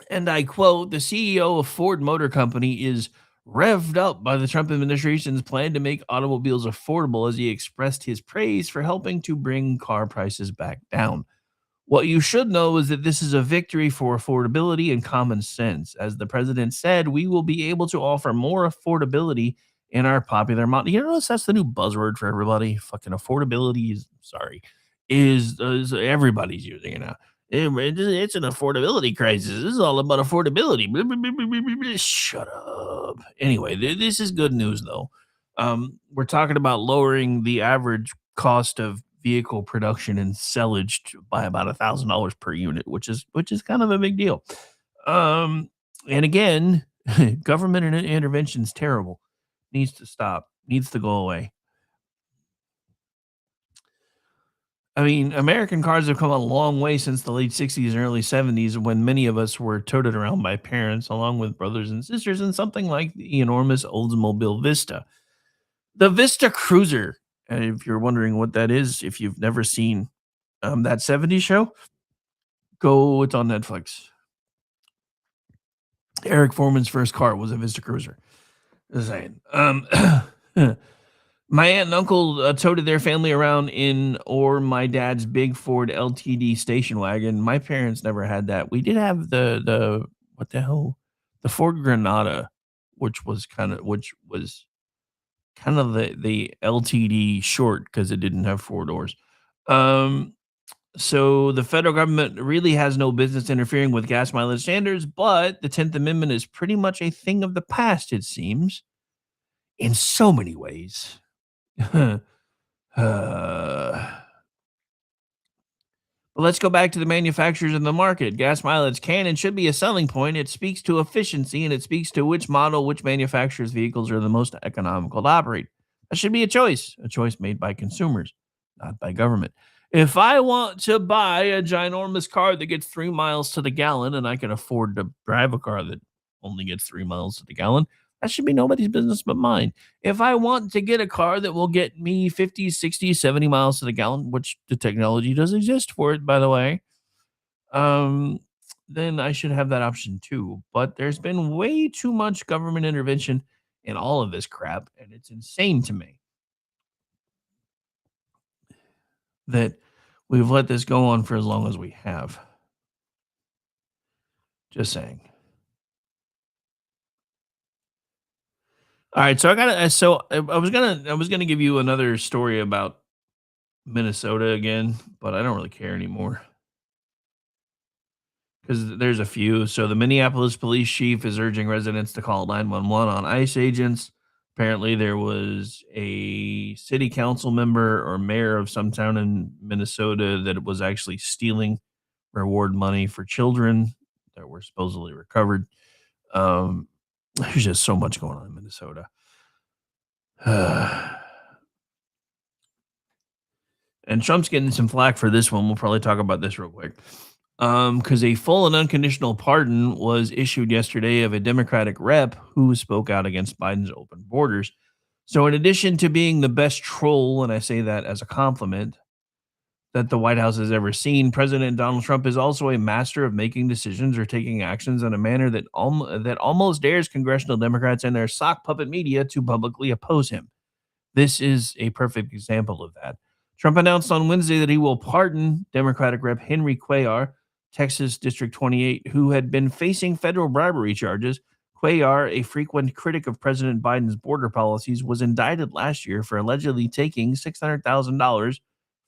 And I quote, the CEO of Ford Motor Company is revved up by the Trump administration's plan to make automobiles affordable as he expressed his praise for helping to bring car prices back down. What you should know is that this is a victory for affordability and common sense. As the president said, we will be able to offer more affordability in our popular model. You notice that's the new buzzword for everybody. Fucking affordability is everybody's using it now. It's an affordability crisis. This is all about affordability. Shut up. Anyway, this is good news, though. We're talking about lowering the average cost of vehicle production and sellage by about $1,000 per unit, which is kind of a big deal. And again, government intervention is terrible. Needs to stop. Needs to go away. I mean, American cars have come a long way since the late 60s and early 70s when many of us were toted around by parents along with brothers and sisters in something like the enormous Oldsmobile Vista. The Vista Cruiser, and if you're wondering what that is, if you've never seen that 70s show, it's on Netflix. Eric Foreman's first car was a Vista Cruiser. Just saying. My aunt and uncle toted their family around in my dad's big Ford LTD station wagon. My parents never had that. We did have the Ford Granada, which was kind of the LTD short because it didn't have 4 doors. So the federal government really has no business interfering with gas mileage standards, but the 10th Amendment is pretty much a thing of the past, it seems, in so many ways. But let's go back to the manufacturers and the market. Gas mileage can and should be a selling point. It speaks to efficiency and it speaks to which model, which manufacturer's vehicles are the most economical to operate. That should be a choice made by consumers, not by government. If I want to buy a ginormous car that gets 3 miles to the gallon and I can afford to drive a car that only gets 3 miles to the gallon, that should be nobody's business but mine. If I want to get a car that will get me 50, 60, 70 miles to the gallon, which the technology does exist for it, by the way, then I should have that option too. But there's been way too much government intervention in all of this crap, and it's insane to me that we've let this go on for as long as we have. Just saying. All right, so I was gonna give you another story about Minnesota again, but I don't really care anymore because there's a few. So the Minneapolis police chief is urging residents to call 911 on ICE agents. Apparently, there was a city council member or mayor of some town in Minnesota that was actually stealing reward money for children that were supposedly recovered. There's just so much going on in Minnesota. And Trump's getting some flack for this one. We'll probably talk about this real quick. Because a full and unconditional pardon was issued yesterday of a Democratic rep who spoke out against Biden's open borders. So in addition to being the best troll, and I say that as a compliment, that the White House has ever seen, President Donald Trump is also a master of making decisions or taking actions in a manner that almost dares congressional Democrats and their sock puppet media to publicly oppose him. This is a perfect example of that. Trump announced on Wednesday that he will pardon Democratic Rep. Henry Cuellar, Texas District 28, who had been facing federal bribery charges. Cuellar, a frequent critic of President Biden's border policies, was indicted last year for allegedly taking $600,000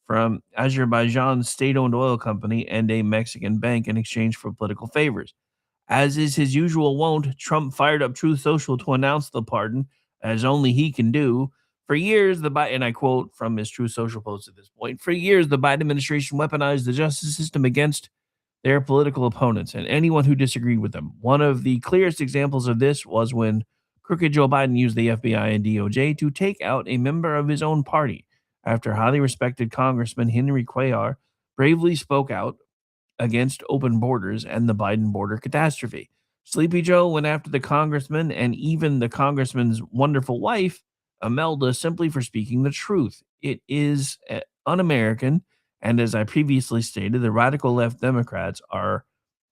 from Azerbaijan's state-owned oil company and a Mexican bank in exchange for political favors. As is his usual wont, Trump fired up Truth Social to announce the pardon, as only he can do. For years, and I quote from his Truth Social post at this point, for years, the Biden administration weaponized the justice system against their political opponents and anyone who disagreed with them. One of the clearest examples of this was when crooked Joe Biden used the FBI and DOJ to take out a member of his own party after highly respected Congressman Henry Cuellar bravely spoke out against open borders and the Biden border catastrophe. Sleepy Joe went after the congressman and even the congressman's wonderful wife, Imelda, simply for speaking the truth. It is un-American, and as I previously stated, the radical left Democrats are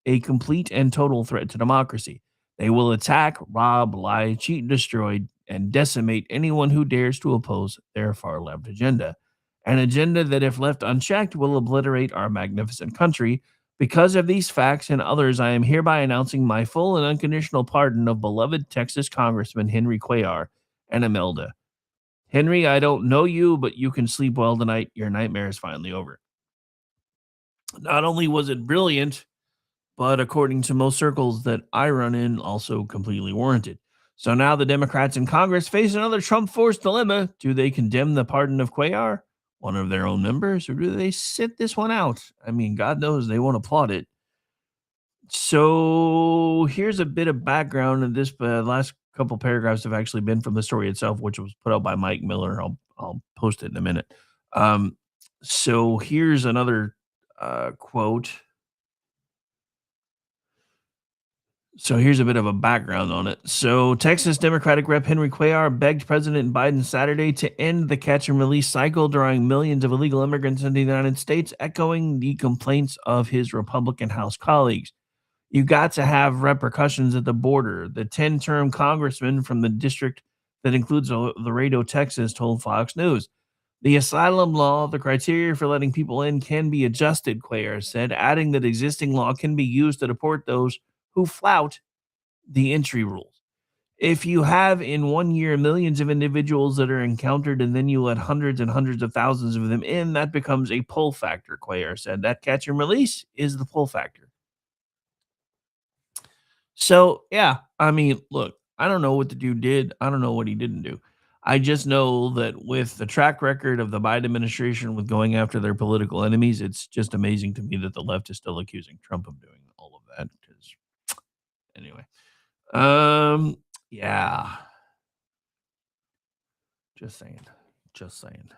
a complete and total threat to democracy. They will attack, rob, lie, cheat, destroy, and decimate anyone who dares to oppose their far-left agenda. An agenda that, if left unchecked, will obliterate our magnificent country. Because of these facts and others, I am hereby announcing my full and unconditional pardon of beloved Texas Congressman Henry Cuellar and Imelda. Henry, I don't know you, but you can sleep well tonight. Your nightmare is finally over. Not only was it brilliant, but according to most circles that I run in, also completely warranted. So now the Democrats in Congress face another Trump-forced dilemma. Do they condemn the pardon of Cuellar, one of their own members, or do they sit this one out? I mean, God knows they won't applaud it. So here's a bit of background, and this last couple paragraphs have actually been from the story itself, which was put out by Mike Miller. I'll post it in a minute. So here's another quote. So here's a bit of a background on it. So Texas Democratic Rep. Henry Cuellar begged President Biden Saturday to end the catch and release cycle, drawing millions of illegal immigrants into the United States, echoing the complaints of his Republican House colleagues. You got to have repercussions at the border. The 10-term congressman from the district that includes Laredo, Texas, told Fox News. The asylum law, the criteria for letting people in can be adjusted, Cuellar said, adding that existing law can be used to deport those who flout the entry rules. If you have in 1 year millions of individuals that are encountered and then you let hundreds and hundreds of thousands of them in, that becomes a pull factor, Cuellar said. That catch and release is the pull factor. So, yeah, I mean, look, I don't know what the dude did. I don't know what he didn't do. I just know that with the track record of the Biden administration with going after their political enemies, it's just amazing to me that the left is still accusing Trump of doing all of that. Because anyway, yeah, just saying, just saying.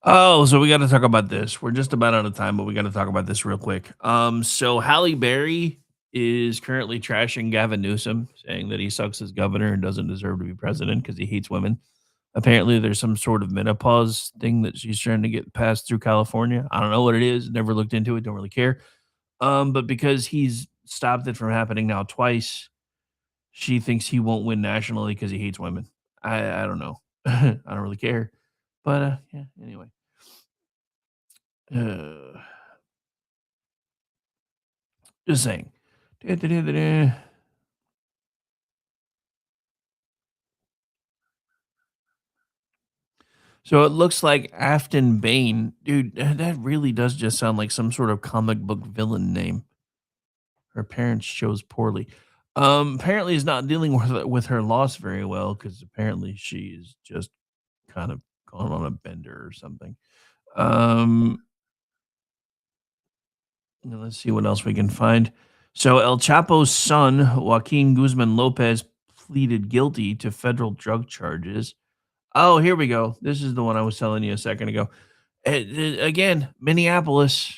Oh, so we got to talk about this. We're just about out of time, but we got to talk about this real quick. So Halle Berry is currently trashing Gavin Newsom, saying that he sucks as governor and doesn't deserve to be president because he hates women. Apparently, there's some sort of menopause thing that she's trying to get passed through California. I don't know what it is. Never looked into it. Don't really care. But because he's stopped it from happening now twice, she thinks he won't win nationally because he hates women. I don't know. I don't really care. But yeah, anyway. Just saying. So it looks like Afton Bane. Dude, that really does just sound like some sort of comic book villain name. Her parents chose poorly. Apparently is not dealing with her loss very well because apparently she is just kind of gone on a bender or something. Let's see what else we can find. So El Chapo's son, Joaquin Guzman Lopez, pleaded guilty to federal drug charges. Oh, here we go. This is the one I was telling you a second ago. Again, Minneapolis.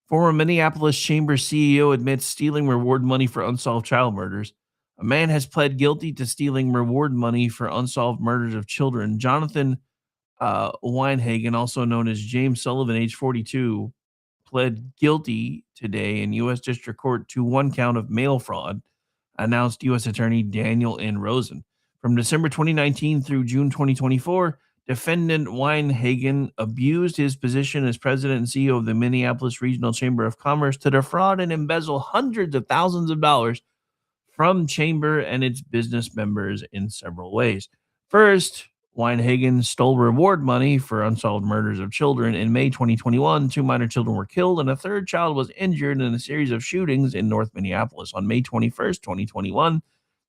Former Minneapolis Chamber CEO admits stealing reward money for unsolved child murders. A man has pled guilty to stealing reward money for unsolved murders of children. Jonathan Weinhagen, also known as James Sullivan, age 42, pled guilty today in U.S. District Court to one count of mail fraud, announced U.S. Attorney Daniel N. Rosen. From December 2019 through June 2024, defendant Weinhagen abused his position as president and CEO of the Minneapolis Regional Chamber of Commerce to defraud and embezzle hundreds of thousands of dollars from chamber and its business members in several ways. First, Weinhagen stole reward money for unsolved murders of children. In May 2021, 2 minor children were killed and a third child was injured in a series of shootings in North Minneapolis. On May 21st, 2021,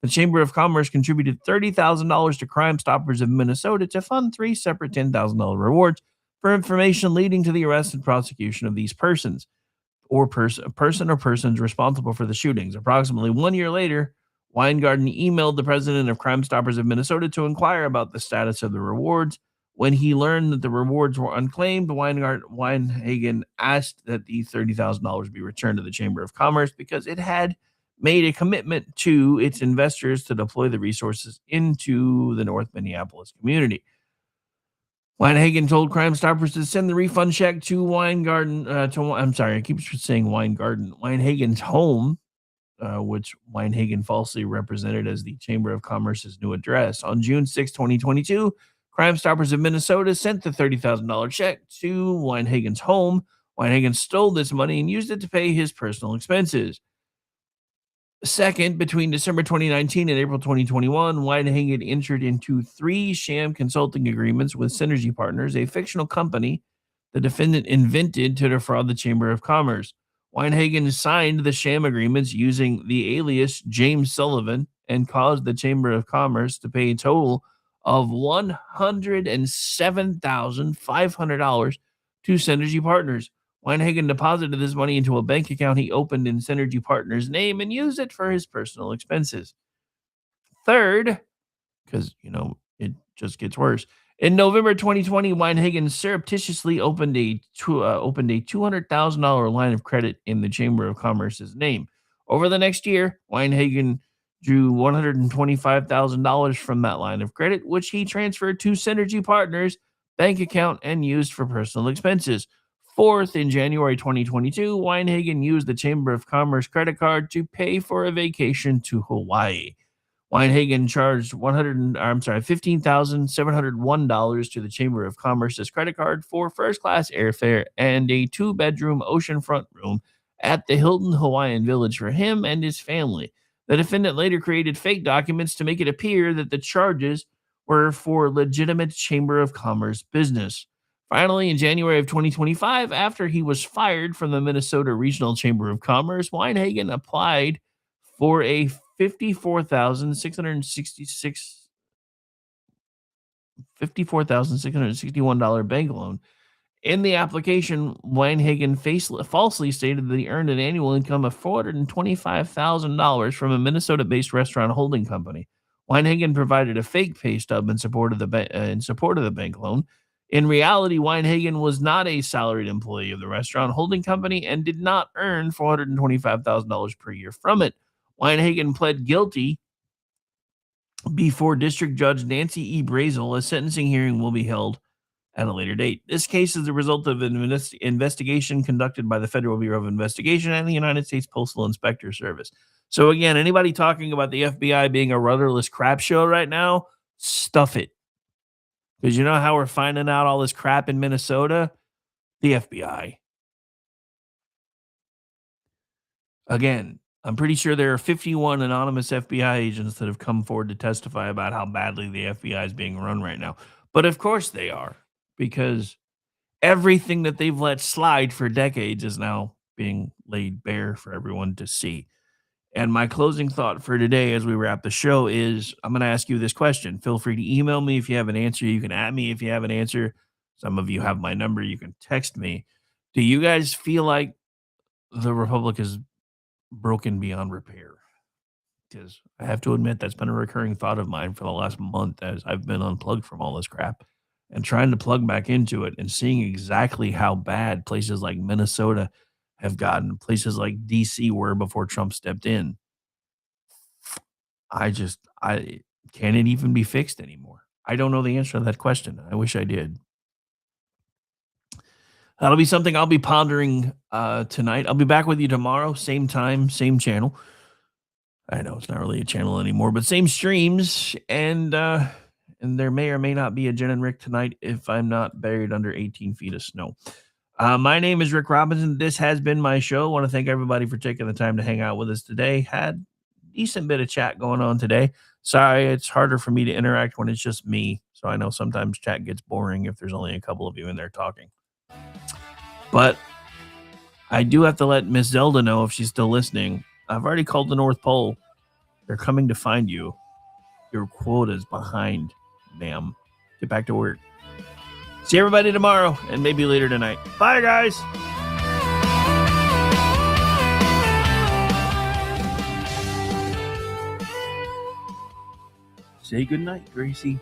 the Chamber of Commerce contributed $30,000 to Crime Stoppers of Minnesota to fund 3 separate $10,000 rewards for information leading to the arrest and prosecution of these persons or person or persons responsible for the shootings. Approximately 1 year later, Weingarten emailed the president of Crime Stoppers of Minnesota to inquire about the status of the rewards. When he learned that the rewards were unclaimed, Weinhagen asked that the $30,000 be returned to the Chamber of Commerce because it had made a commitment to its investors to deploy the resources into the North Minneapolis community. Weinhagen told Crime Stoppers to send the refund check to Weingarten. I keep saying Weingarten. Weinhagen's home, which Weinhagen falsely represented as the Chamber of Commerce's new address. On June 6, 2022, Crime Stoppers of Minnesota sent the $30,000 check to Weinhagen's home. Weinhagen stole this money and used it to pay his personal expenses. Second, between December 2019 and April 2021, Weinhagen entered into 3 sham consulting agreements with Synergy Partners, a fictional company the defendant invented to defraud the Chamber of Commerce. Weinhagen signed the sham agreements using the alias James Sullivan and caused the Chamber of Commerce to pay a total of $107,500 to Synergy Partners. Weinhagen deposited this money into a bank account he opened in Synergy Partners' name and used it for his personal expenses. Third, because, it just gets worse. In November 2020, Weinhagen surreptitiously opened a $200,000 line of credit in the Chamber of Commerce's name. Over the next year, Weinhagen drew $125,000 from that line of credit, which he transferred to Synergy Partners' bank account and used for personal expenses. Fourth, in January 2022, Weinhagen used the Chamber of Commerce credit card to pay for a vacation to Hawaii. Weinhagen charged $15,701 to the Chamber of Commerce's credit card for first-class airfare and a 2-bedroom oceanfront room at the Hilton Hawaiian Village for him and his family. The defendant later created fake documents to make it appear that the charges were for legitimate Chamber of Commerce business. Finally, in January of 2025, after he was fired from the Minnesota Regional Chamber of Commerce, Weinhagen applied for a $54,661 bank loan. In the application, Weinhagen falsely stated that he earned an annual income of $425,000 from a Minnesota-based restaurant holding company. Weinhagen provided a fake pay stub in support of the bank loan. In reality, Weinhagen was not a salaried employee of the restaurant holding company and did not earn $425,000 per year from it. Weinhagen pled guilty before District Judge Nancy E. Brazel. A sentencing hearing will be held at a later date. This case is the result of an investigation conducted by the Federal Bureau of Investigation and the United States Postal Inspector Service. So again, anybody talking about the FBI being a rudderless crap show right now, stuff it. Because you know how we're finding out all this crap in Minnesota? The FBI. Again, I'm pretty sure there are 51 anonymous FBI agents that have come forward to testify about how badly the FBI is being run right now. But of course they are, because everything that they've let slide for decades is now being laid bare for everyone to see. And my closing thought for today as we wrap the show is I'm going to ask you this question. Feel free to email me if you have an answer. You can at me if you have an answer. Some of you have my number. You can text me. Do you guys feel like the Republic is broken beyond repair? Because I have to admit that's been a recurring thought of mine for the last month as I've been unplugged from all this crap and trying to plug back into it and seeing exactly how bad places like Minnesota have gotten, places like DC were before Trump stepped in. Can it even be fixed anymore? I don't know the answer to that question. I wish I did. That'll be something I'll be pondering tonight. I'll be back with you tomorrow, same time, same channel. I know it's not really a channel anymore, but same streams. And there may or may not be a Jen and Rick tonight if I'm not buried under 18 feet of snow. My name is Rick Robinson. This has been my show. I want to thank everybody for taking the time to hang out with us today. Had a decent bit of chat going on today. Sorry, it's harder for me to interact when it's just me. So I know sometimes chat gets boring if there's only a couple of you in there talking. But I do have to let Miss Zelda know if she's still listening. I've already called the North Pole. They're coming to find you. Your quota's behind, ma'am. Get back to work. See everybody tomorrow and maybe later tonight. Bye, guys. Say goodnight, Gracie.